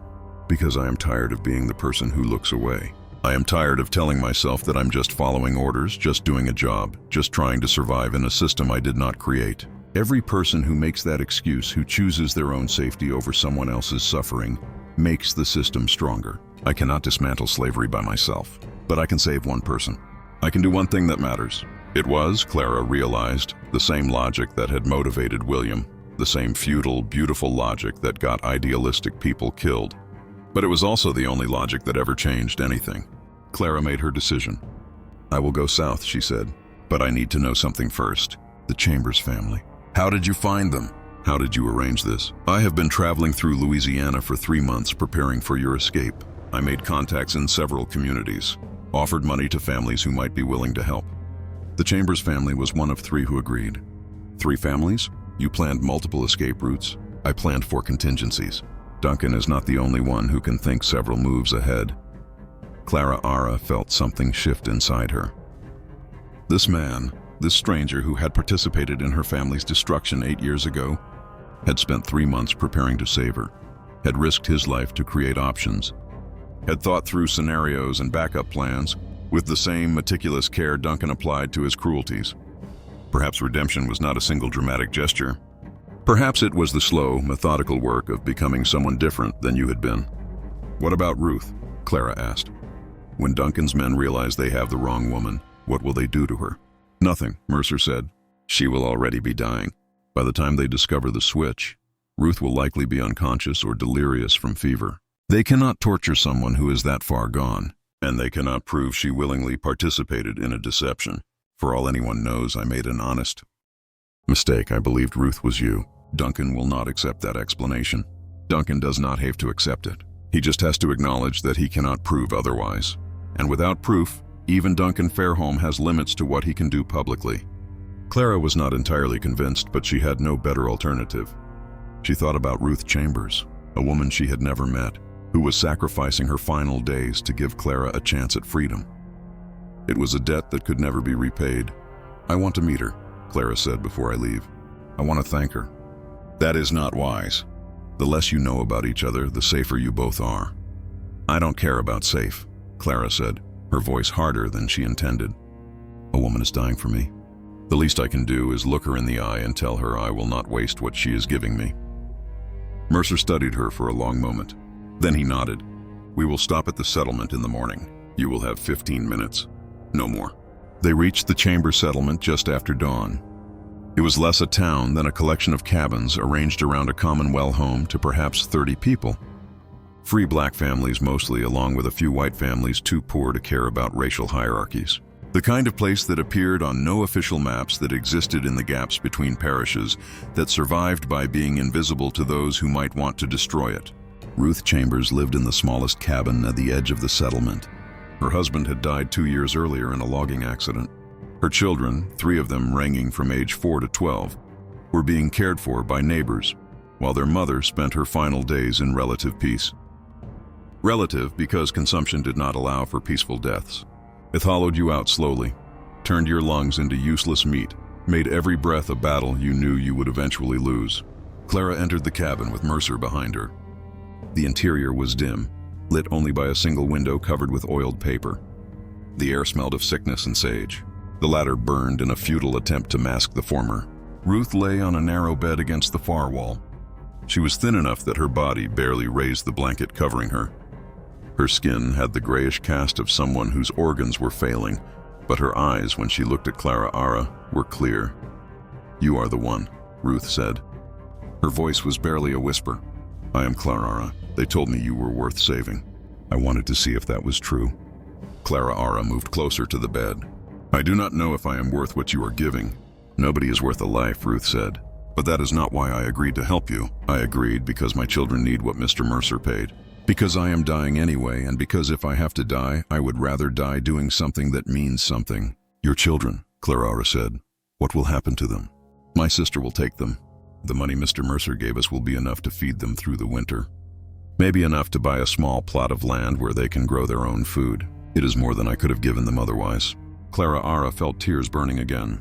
Because I am tired of being the person who looks away. I am tired of telling myself that I'm just following orders, just doing a job, just trying to survive in a system I did not create. Every person who makes that excuse, who chooses their own safety over someone else's suffering, makes the system stronger. I cannot dismantle slavery by myself, but I can save one person. I can do one thing that matters. It was, Clara realized, the same logic that had motivated William, the same futile, beautiful logic that got idealistic people killed. But it was also the only logic that ever changed anything. Clara made her decision. I will go south, she said, but I need to know something first. The Chambers family. How did you find them? How did you arrange this? I have been traveling through Louisiana for 3 months preparing for your escape. I made contacts in several communities, offered money to families who might be willing to help. The Chambers family was one of 3 who agreed. 3 families? You planned multiple escape routes. I planned for contingencies. Duncan is not the only one who can think several moves ahead. Clara Ara felt something shift inside her. This man, this stranger who had participated in her family's destruction 8 years ago, had spent 3 months preparing to save her, had risked his life to create options, had thought through scenarios and backup plans with the same meticulous care Duncan applied to his cruelties. Perhaps redemption was not a single dramatic gesture. Perhaps it was the slow, methodical work of becoming someone different than you had been. What about Ruth? Clara asked. When Duncan's men realize they have the wrong woman, what will they do to her? Nothing, Mercer said. She will already be dying. By the time they discover the switch, Ruth will likely be unconscious or delirious from fever. They cannot torture someone who is that far gone, and they cannot prove she willingly participated in a deception. For all anyone knows, I made an honest mistake. I believed Ruth was you. Duncan will not accept that explanation. Duncan does not have to accept it. He just has to acknowledge that he cannot prove otherwise. And without proof, even Duncan Fairholme has limits to what he can do publicly. Clara was not entirely convinced, but she had no better alternative. She thought about Ruth Chambers, a woman she had never met, who was sacrificing her final days to give Clara a chance at freedom. It was a debt that could never be repaid. I want to meet her, Clara said before I leave. I want to thank her. That is not wise. The less you know about each other, the safer you both are. I don't care about safe, Clara said, her voice harder than she intended. A woman is dying for me. The least I can do is look her in the eye and tell her I will not waste what she is giving me. Mercer studied her for a long moment. Then he nodded. We will stop at the settlement in the morning. You will have 15 minutes. No more. They reached the Chamber settlement just after dawn. It was less a town than a collection of cabins arranged around a common well home to perhaps 30 people. Free black families mostly, along with a few white families too poor to care about racial hierarchies. The kind of place that appeared on no official maps, that existed in the gaps between parishes, that survived by being invisible to those who might want to destroy it. Ruth Chambers lived in the smallest cabin at the edge of the settlement. Her husband had died 2 years earlier in a logging accident. Her children, 3 of them ranging from age 4 to 12, were being cared for by neighbors, while their mother spent her final days in relative peace. Relative because consumption did not allow for peaceful deaths. It hollowed you out slowly, turned your lungs into useless meat, made every breath a battle you knew you would eventually lose. Clara entered the cabin with Mercer behind her. The interior was dim, lit only by a single window covered with oiled paper. The air smelled of sickness and sage. The latter burned in a futile attempt to mask the former. Ruth lay on a narrow bed against the far wall. She was thin enough that her body barely raised the blanket covering her. Her skin had the grayish cast of someone whose organs were failing, but her eyes, when she looked at Clara Ara, were clear. "You are the one," Ruth said. Her voice was barely a whisper. "I am Clara Ara. They told me you were worth saving. I wanted to see if that was true." Clara Ara moved closer to the bed. "I do not know if I am worth what you are giving. Nobody is worth a life," Ruth said. "But that is not why I agreed to help you. I agreed because my children need what Mr. Mercer paid. Because I am dying anyway, and because if I have to die, I would rather die doing something that means something." "Your children," Clara Ara said. "What will happen to them?" "My sister will take them. The money Mr. Mercer gave us will be enough to feed them through the winter. Maybe enough to buy a small plot of land where they can grow their own food. It is more than I could have given them otherwise." Clara Ara felt tears burning again.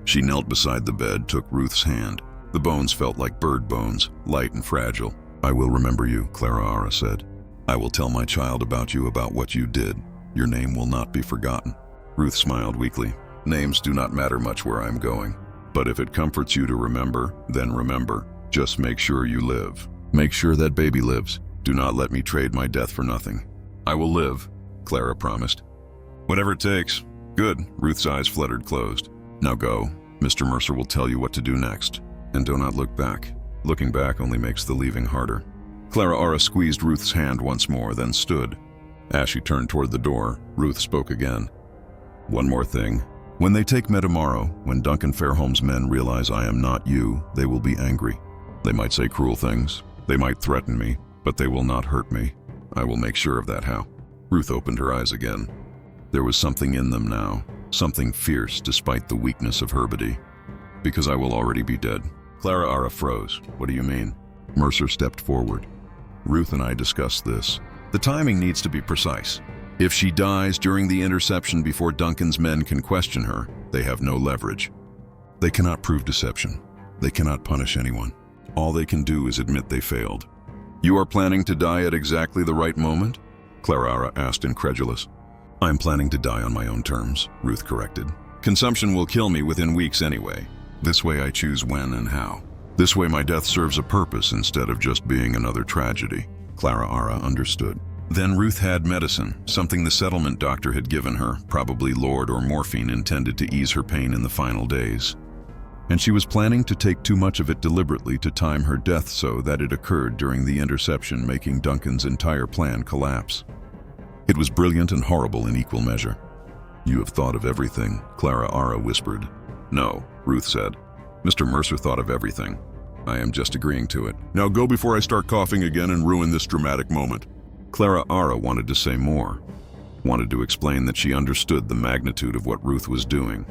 She knelt beside the bed, took Ruth's hand. The bones felt like bird bones, light and fragile. "I will remember you," Clara Ara said. "I will tell my child about you, about what you did. Your name will not be forgotten." Ruth smiled weakly. "Names do not matter much where I am going. But if it comforts you to remember, then remember. Just make sure you live. Make sure that baby lives. Do not let me trade my death for nothing." "I will live," Clara promised. "Whatever it takes." "Good." Ruth's eyes fluttered closed. "Now go. Mr. Mercer will tell you what to do next. And do not look back. Looking back only makes the leaving harder." Clara Ara squeezed Ruth's hand once more, then stood. As she turned toward the door, Ruth spoke again. "One more thing. When they take me tomorrow, when Duncan Fairholme's men realize I am not you, they will be angry. They might say cruel things. They might threaten me, but they will not hurt me. I will make sure of that." "How?" Ruth opened her eyes again. There was something in them now, something fierce despite the weakness of Herbity. "Because I will already be dead." Clara Ara froze. "What do you mean?" Mercer stepped forward. "Ruth and I discussed this. The timing needs to be precise. If she dies during the interception before Duncan's men can question her, they have no leverage. They cannot prove deception. They cannot punish anyone. All they can do is admit they failed." "You are planning to die at exactly the right moment?" Clara Ara asked, incredulous. "I am planning to die on my own terms," Ruth corrected. "Consumption will kill me within weeks anyway. This way I choose when and how. This way my death serves a purpose instead of just being another tragedy." Clara Ara understood. Then Ruth had medicine, something the settlement doctor had given her, probably Lord or morphine intended to ease her pain in the final days. And she was planning to take too much of it deliberately to time her death so that it occurred during the interception, making Duncan's entire plan collapse. It was brilliant and horrible in equal measure. "You have thought of everything," Clara Ara whispered. "No," Ruth said. "Mr. Mercer thought of everything. I am just agreeing to it. Now go before I start coughing again and ruin this dramatic moment." Clara Ara wanted to say more, wanted to explain that she understood the magnitude of what Ruth was doing,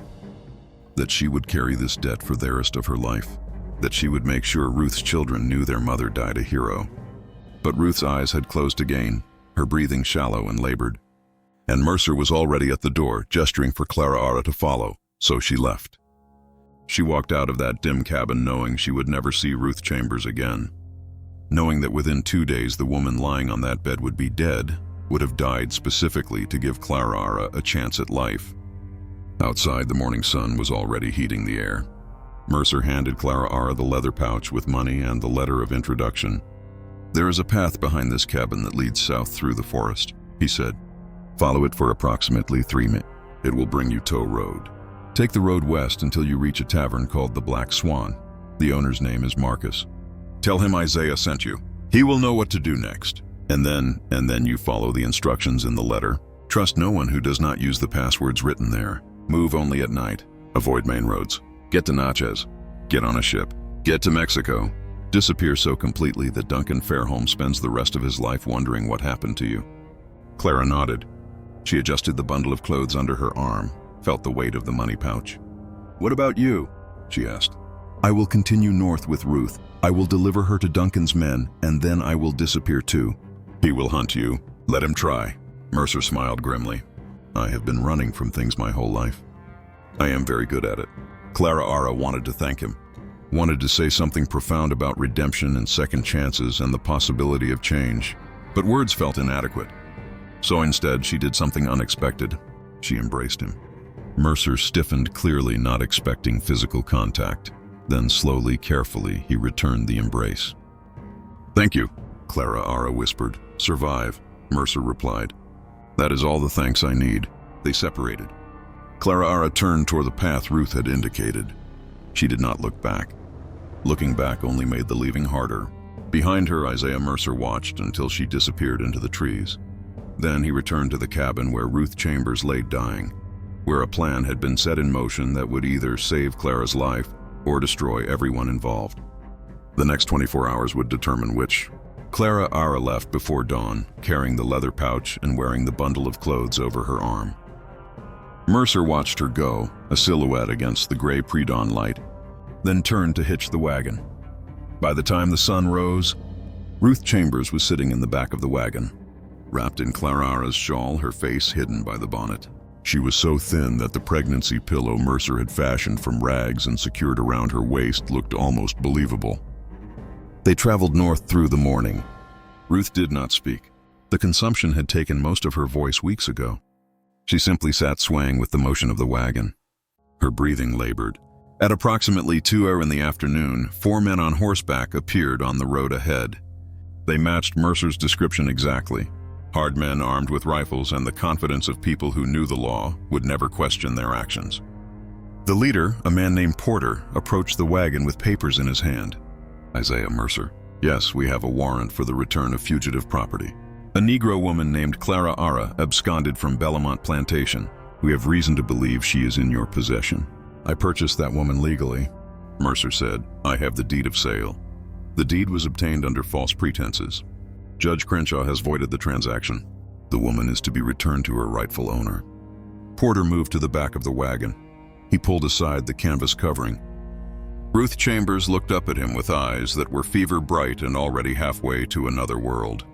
that she would carry this debt for the rest of her life, that she would make sure Ruth's children knew their mother died a hero. But Ruth's eyes had closed again, her breathing shallow and labored. And Mercer was already at the door, gesturing for Clara Ara to follow, so she left. She walked out of that dim cabin knowing she would never see Ruth Chambers again. Knowing that within 2 days the woman lying on that bed would be dead, would have died specifically to give Clara Ara a chance at life. Outside, the morning sun was already heating the air. Mercer handed Clara Ara the leather pouch with money and the letter of introduction. "There is a path behind this cabin that leads south through the forest," he said. "Follow it for approximately 3 minutes. It will bring you to a road. Take the road west until you reach a tavern called the Black Swan. The owner's name is Marcus. Tell him Isaiah sent you. He will know what to do next. And then you follow the instructions in the letter. Trust no one who does not use the passwords written there. Move only at night. Avoid main roads. Get to Natchez. Get on a ship. Get to Mexico. Disappear so completely that Duncan Fairholme spends the rest of his life wondering what happened to you." Clara nodded. She adjusted the bundle of clothes under her arm. felt the weight of the money pouch. "What about you?" she asked. "I will continue north with Ruth. I will deliver her to Duncan's men, and then I will disappear too." "He will hunt you. Let him try." Mercer smiled grimly. "I have been running from things my whole life. I am very good at it." Clara Ara wanted to thank him, wanted to say something profound about redemption and second chances and the possibility of change, but words felt inadequate. So instead, she did something unexpected. She embraced him. Mercer stiffened, clearly not expecting physical contact. Then slowly, carefully, he returned the embrace. "Thank you," Clara Ara whispered. "Survive," Mercer replied. "That is all the thanks I need." They separated. Clara Ara turned toward the path Ruth had indicated. She did not look back. Looking back only made the leaving harder. Behind her, Isaiah Mercer watched until she disappeared into the trees. Then he returned to the cabin where Ruth Chambers lay dying, where a plan had been set in motion that would either save Clara's life or destroy everyone involved. The next 24 hours would determine which. Clara Ara left before dawn, carrying the leather pouch and wearing the bundle of clothes over her arm. Mercer watched her go, a silhouette against the gray pre-dawn light, then turned to hitch the wagon. By the time the sun rose, Ruth Chambers was sitting in the back of the wagon, wrapped in Clara Ara's shawl, her face hidden by the bonnet. She was so thin that the pregnancy pillow Mercer had fashioned from rags and secured around her waist looked almost believable. They traveled north through the morning. Ruth did not speak. The consumption had taken most of her voice weeks ago. She simply sat swaying with the motion of the wagon. Her breathing labored. At approximately 2 hours in the afternoon, 4 men on horseback appeared on the road ahead. They matched Mercer's description exactly. Hard men armed with rifles and the confidence of people who knew the law would never question their actions. The leader, a man named Porter, approached the wagon with papers in his hand. "Isaiah Mercer, yes, we have a warrant for the return of fugitive property. A Negro woman named Clara Ara absconded from Bellamont Plantation. We have reason to believe she is in your possession." "I purchased that woman legally," Mercer said. "I have the deed of sale. The deed was obtained under false pretenses. Judge Crenshaw has voided the transaction. The woman is to be returned to her rightful owner." Porter moved to the back of the wagon. He pulled aside the canvas covering. Ruth Chambers looked up at him with eyes that were fever bright and already halfway to another world.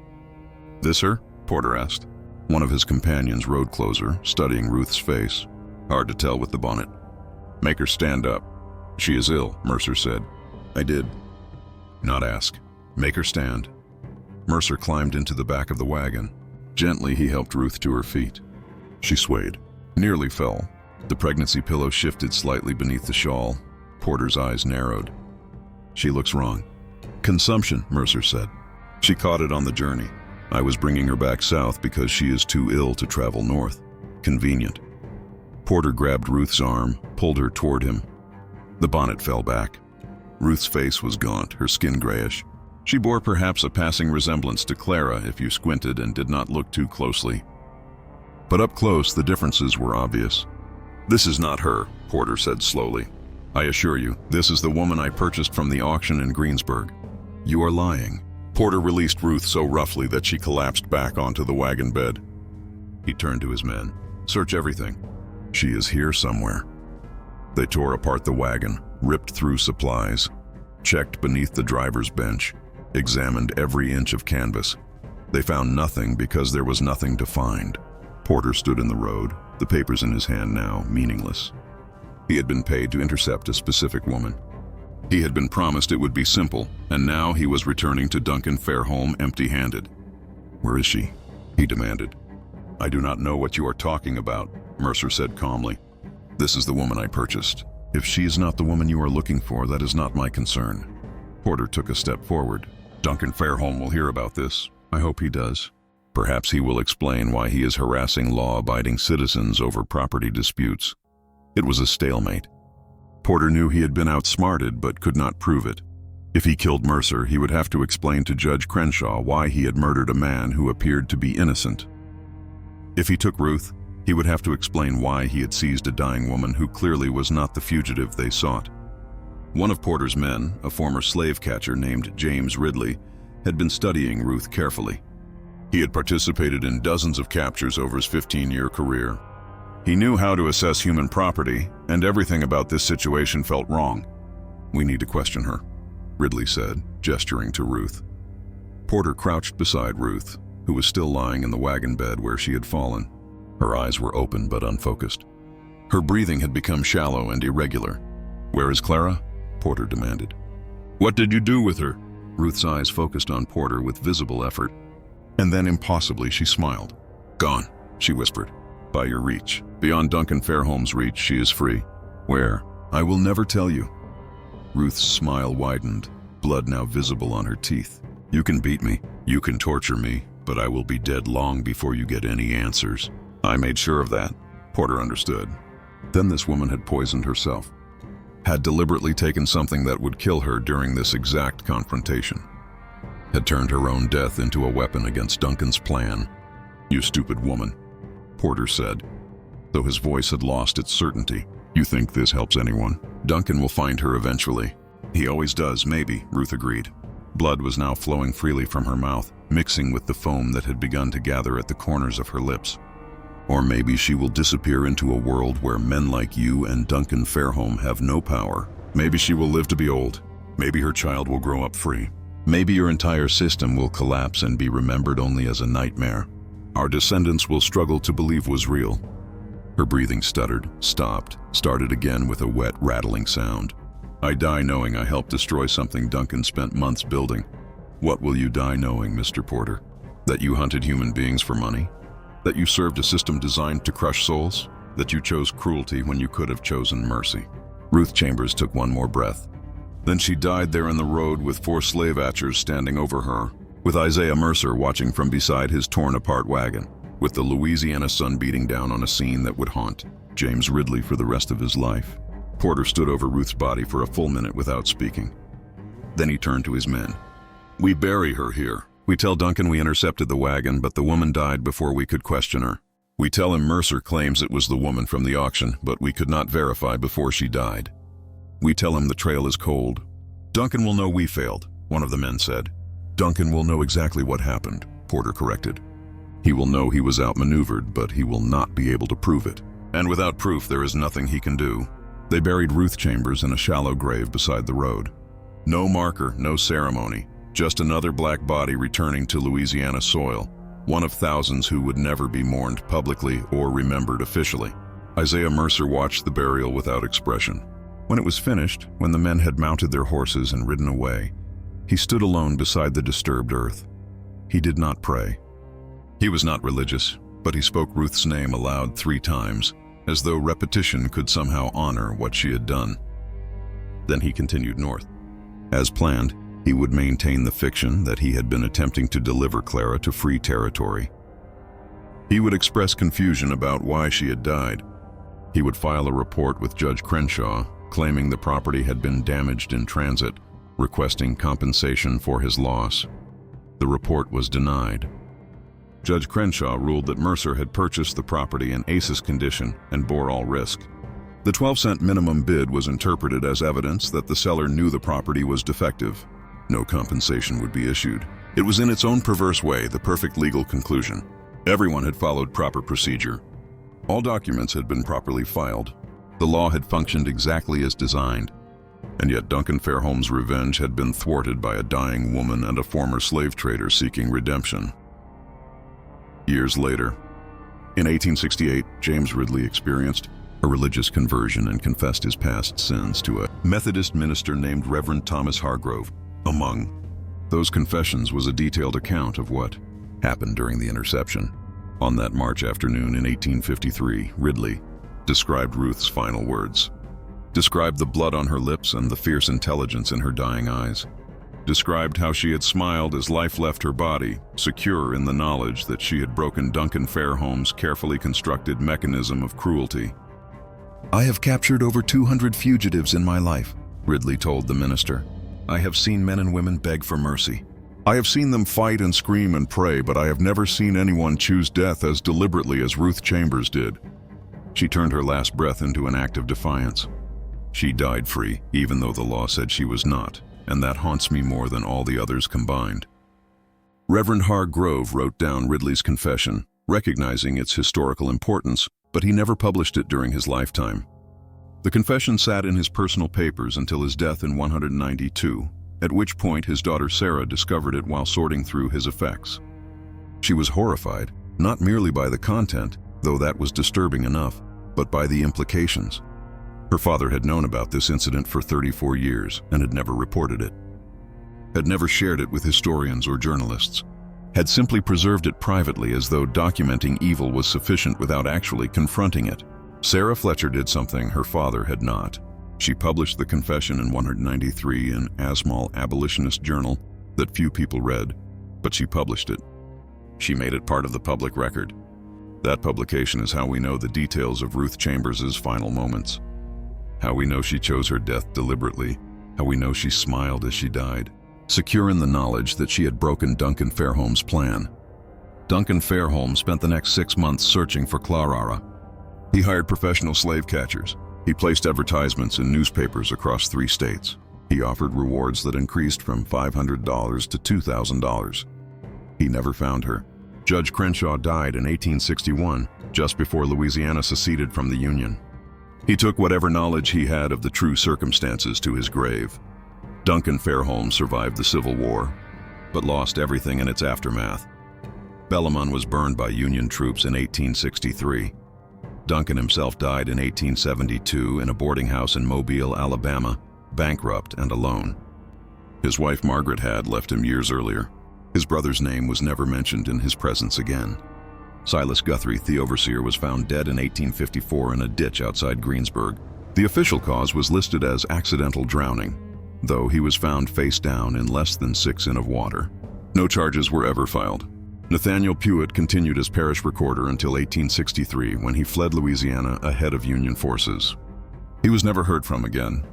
"This her?" Porter asked. One of his companions rode closer, studying Ruth's face. Hard to tell with the bonnet. "Make her stand up." "She is ill," Mercer said. "I did not ask. Make her stand." Mercer climbed into the back of the wagon. Gently, he helped Ruth to her feet. She swayed, nearly fell. The pregnancy pillow shifted slightly beneath the shawl. Porter's eyes narrowed. "She looks wrong." "Consumption," Mercer said. "She caught it on the journey. I was bringing her back south because she is too ill to travel north. Convenient." Porter grabbed Ruth's arm, pulled her toward him. The bonnet fell back. Ruth's face was gaunt, her skin grayish. She bore perhaps a passing resemblance to Clara if you squinted and did not look too closely. But up close, the differences were obvious. "This is not her," Porter said slowly. "I assure you, this is the woman I purchased from the auction in Greensburg." "You are lying." Porter released Ruth so roughly that she collapsed back onto the wagon bed. He turned to his men. "Search everything. She is here somewhere." They tore apart the wagon, ripped through supplies, checked beneath the driver's bench, examined every inch of canvas. They found nothing because there was nothing to find. Porter stood in the road, the papers in his hand now meaningless. He had been paid to intercept a specific woman. He had been promised it would be simple, and now he was returning to Duncan Fairholme empty-handed. "Where is she?" he demanded. "I do not know what you are talking about," Mercer said calmly. "This is the woman I purchased. If she is not the woman you are looking for, that is not my concern." Porter took a step forward. "Duncan Fairholme will hear about this. I hope he does. Perhaps he will explain why he is harassing law-abiding citizens over property disputes." It was a stalemate. Porter knew he had been outsmarted but could not prove it. If he killed Mercer, he would have to explain to Judge Crenshaw why he had murdered a man who appeared to be innocent. If he took Ruth, he would have to explain why he had seized a dying woman who clearly was not the fugitive they sought. One of Porter's men, a former slave catcher named James Ridley, had been studying Ruth carefully. He had participated in dozens of captures over his 15-year career. He knew how to assess human property, and everything about this situation felt wrong. "We need to question her," Ridley said, gesturing to Ruth. Porter crouched beside Ruth, who was still lying in the wagon bed where she had fallen. Her eyes were open but unfocused. Her breathing had become shallow and irregular. "Where is Clara?" Porter demanded. "What did you do with her?" Ruth's eyes focused on Porter with visible effort, and then impossibly she smiled. "Gone," she whispered. "By your reach. Beyond Duncan Fairholme's reach, she is free." "Where?" "I will never tell you." Ruth's smile widened, blood now visible on her teeth. "You can beat me, you can torture me, but I will be dead long before you get any answers." "I made sure of that." Porter understood. Then this woman had poisoned herself, had deliberately taken something that would kill her during this exact confrontation, had turned her own death into a weapon against Duncan's plan. "You stupid woman," Porter said, though his voice had lost its certainty. "You think this helps anyone? Duncan will find her eventually." "He always does, maybe," Ruth agreed. Blood was now flowing freely from her mouth, mixing with the foam that had begun to gather at the corners of her lips. "Or maybe she will disappear into a world where men like you and Duncan Fairholme have no power. Maybe she will live to be old. Maybe her child will grow up free. Maybe your entire system will collapse and be remembered only as a nightmare our descendants will struggle to believe was real." Her breathing stuttered, stopped, started again with a wet, rattling sound. "I die knowing I helped destroy something Duncan spent months building." "What will you die knowing, Mr. Porter? That you hunted human beings for money? That you served a system designed to crush souls? That you chose cruelty when you could have chosen mercy?" Ruth Chambers took one more breath. Then she died there in the road with 4 slave atchers standing over her, with Isaiah Mercer watching from beside his torn-apart wagon, with the Louisiana sun beating down on a scene that would haunt James Ridley for the rest of his life. Porter stood over Ruth's body for a full minute without speaking. Then he turned to his men. "We bury her here. We tell Duncan we intercepted the wagon, but the woman died before we could question her. We tell him Mercer claims it was the woman from the auction, but we could not verify before she died. We tell him the trail is cold. Duncan will know we failed," one of the men said. "Duncan will know exactly what happened," Porter corrected. "He will know he was outmaneuvered, but he will not be able to prove it. And without proof, there is nothing he can do." They buried Ruth Chambers in a shallow grave beside the road. No marker, no ceremony, just another black body returning to Louisiana soil, one of thousands who would never be mourned publicly or remembered officially. Isaiah Mercer watched the burial without expression. When it was finished, when the men had mounted their horses and ridden away, he stood alone beside the disturbed earth. He did not pray. He was not religious, but he spoke Ruth's name aloud 3 times, as though repetition could somehow honor what she had done. Then he continued north. As planned, he would maintain the fiction that he had been attempting to deliver Clara to free territory. He would express confusion about why she had died. He would file a report with Judge Crenshaw, claiming the property had been damaged in transit, requesting compensation for his loss. The report was denied. Judge Crenshaw ruled that Mercer had purchased the property in ACES condition and bore all risk. The 12-cent minimum bid was interpreted as evidence that the seller knew the property was defective. No compensation would be issued. It was in its own perverse way the perfect legal conclusion. Everyone had followed proper procedure. All documents had been properly filed. The law had functioned exactly as designed. And yet Duncan Fairholme's revenge had been thwarted by a dying woman and a former slave trader seeking redemption. Years later, in 1868, James Ridley experienced a religious conversion and confessed his past sins to a Methodist minister named Reverend Thomas Hargrove. Among those confessions was a detailed account of what happened during the interception. On that March afternoon in 1853, Ridley described Ruth's final words, described the blood on her lips and the fierce intelligence in her dying eyes, described how she had smiled as life left her body, secure in the knowledge that she had broken Duncan Fairholme's carefully constructed mechanism of cruelty. "I have captured over 200 fugitives in my life," Ridley told the minister. "I have seen men and women beg for mercy. I have seen them fight and scream and pray, but I have never seen anyone choose death as deliberately as Ruth Chambers did." She turned her last breath into an act of defiance. She died free, even though the law said she was not, and that haunts me more than all the others combined. Reverend Hargrove wrote down Ridley's confession, recognizing its historical importance, but he never published it during his lifetime. The confession sat in his personal papers until his death in 192, at which point his daughter Sarah discovered it while sorting through his effects. She was horrified, not merely by the content, though that was disturbing enough, but by the implications. Her father had known about this incident for 34 years and had never reported it, had never shared it with historians or journalists, had simply preserved it privately as though documenting evil was sufficient without actually confronting it. Sarah Fletcher did something her father had not. She published the confession in 193 in Asmal Abolitionist Journal that few people read, but she published it. She made it part of the public record. That publication is how we know the details of Ruth Chambers's final moments. How we know she chose her death deliberately, how we know she smiled as she died, secure in the knowledge that she had broken Duncan Fairholme's plan. Duncan Fairholme spent the next 6 months searching for Clara. He hired professional slave catchers. He placed advertisements in newspapers across 3 states. He offered rewards that increased from $500 to $2,000. He never found her. Judge Crenshaw died in 1861, just before Louisiana seceded from the Union. He took whatever knowledge he had of the true circumstances to his grave. Duncan Fairholme survived the Civil War, but lost everything in its aftermath. Bellarmine was burned by Union troops in 1863. Duncan himself died in 1872 in a boarding house in Mobile, Alabama, bankrupt and alone. His wife Margaret had left him years earlier. His brother's name was never mentioned in his presence again. Silas Guthrie, the overseer, was found dead in 1854 in a ditch outside Greensburg. The official cause was listed as accidental drowning, though he was found face down in less than 6 in of water. No charges were ever filed. Nathaniel Pewitt continued as parish recorder until 1863, when he fled Louisiana ahead of Union forces. He was never heard from again.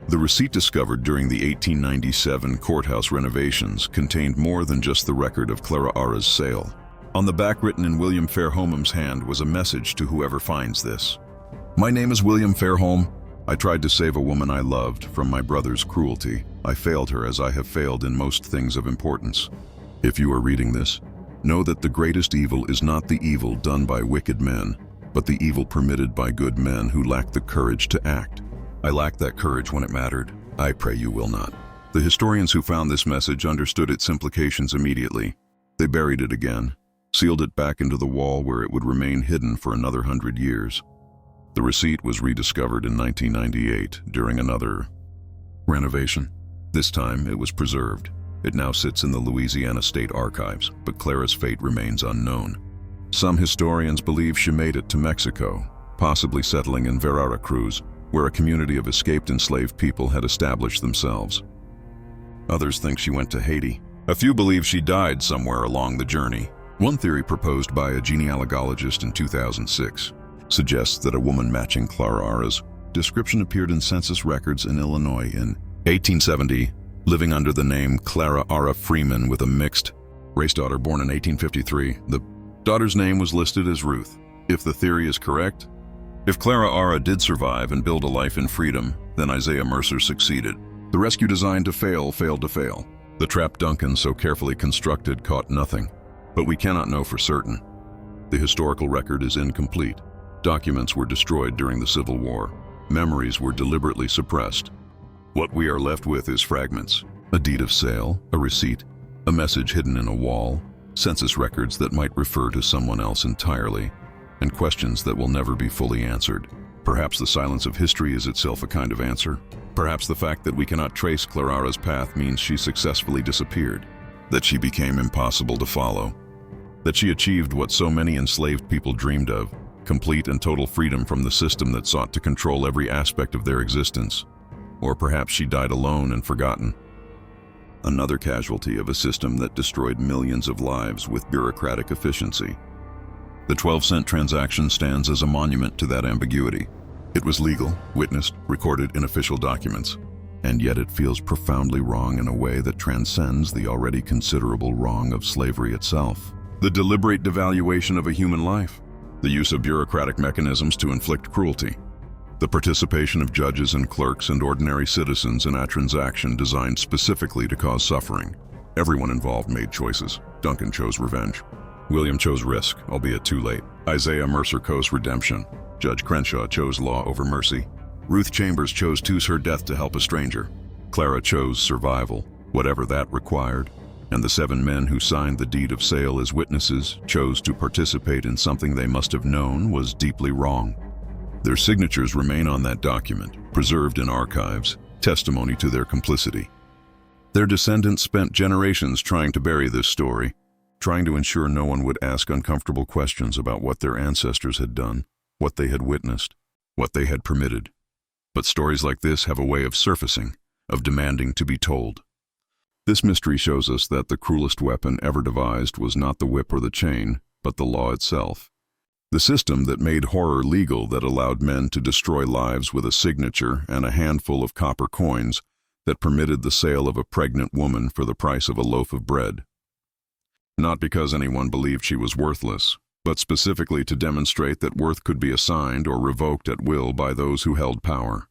The receipt discovered during the 1897 courthouse renovations contained more than just the record of Clara'ara's sale. On the back, written in William Fairholme's hand, was a message to whoever finds this. "My name is William Fairholme. I tried to save a woman I loved from my brother's cruelty. I failed her as I have failed in most things of importance. If you are reading this, know that the greatest evil is not the evil done by wicked men, but the evil permitted by good men who lack the courage to act. I lacked that courage when it mattered. I pray you will not." The historians who found this message understood its implications immediately. They buried it again, sealed it back into the wall where it would remain hidden for another 100 years. The receipt was rediscovered in 1998 during another renovation. This time it was preserved. It now sits in the Louisiana State Archives, but Clara's fate remains unknown. Some historians believe she made it to Mexico, possibly settling in Veracruz, where a community of escaped enslaved people had established themselves. Others think she went to Haiti. A few believe she died somewhere along the journey. One theory, proposed by a genealogist in 2006, suggests that a woman matching Clara'ara's description appeared in census records in Illinois in 1870, living under the name Clara'ara Freeman with a mixed race daughter born in 1853. The daughter's name was listed as Ruth. If the theory is correct, if Clara'ara did survive and build a life in freedom, then Isaiah Mercer succeeded. The rescue designed to fail failed to fail. The trap Duncan so carefully constructed caught nothing. But we cannot know for certain. The historical record is incomplete. Documents were destroyed during the Civil War. Memories were deliberately suppressed. What we are left with is fragments: a deed of sale, a receipt, a message hidden in a wall, census records that might refer to someone else entirely, and questions that will never be fully answered. Perhaps the silence of history is itself a kind of answer. Perhaps the fact that we cannot trace Clara'ara's path means she successfully disappeared, that she became impossible to follow, that she achieved what so many enslaved people dreamed of: complete and total freedom from the system that sought to control every aspect of their existence. Or perhaps she died alone and forgotten. Another casualty of a system that destroyed millions of lives with bureaucratic efficiency. The 12-cent transaction stands as a monument to that ambiguity. It was legal, witnessed, recorded in official documents, and yet it feels profoundly wrong in a way that transcends the already considerable wrong of slavery itself. The deliberate devaluation of a human life, the use of bureaucratic mechanisms to inflict cruelty, the participation of judges and clerks and ordinary citizens in a transaction designed specifically to cause suffering. Everyone involved made choices. Duncan chose revenge. William chose risk, albeit too late. Isaiah Mercer chose redemption. Judge Crenshaw chose law over mercy. Ruth Chambers chose to use her death to help a stranger. Clara chose survival, whatever that required. And the 7 men who signed the deed of sale as witnesses chose to participate in something they must have known was deeply wrong. Their signatures remain on that document, preserved in archives, testimony to their complicity. Their descendants spent generations trying to bury this story, trying to ensure no one would ask uncomfortable questions about what their ancestors had done, what they had witnessed, what they had permitted. But stories like this have a way of surfacing, of demanding to be told. This mystery shows us that the cruelest weapon ever devised was not the whip or the chain, but the law itself. The system that made horror legal, that allowed men to destroy lives with a signature and a handful of copper coins, that permitted the sale of a pregnant woman for the price of a loaf of bread. Not because anyone believed she was worthless, but specifically to demonstrate that worth could be assigned or revoked at will by those who held power.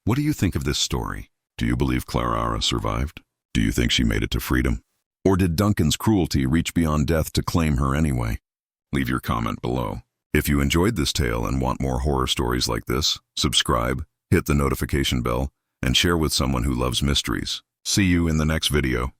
What do you think of this story? Do you believe Clara survived? Do you think she made it to freedom? Or did Duncan's cruelty reach beyond death to claim her anyway? Leave your comment below. If you enjoyed this tale and want more horror stories like this, subscribe, hit the notification bell, and share with someone who loves mysteries. See you in the next video.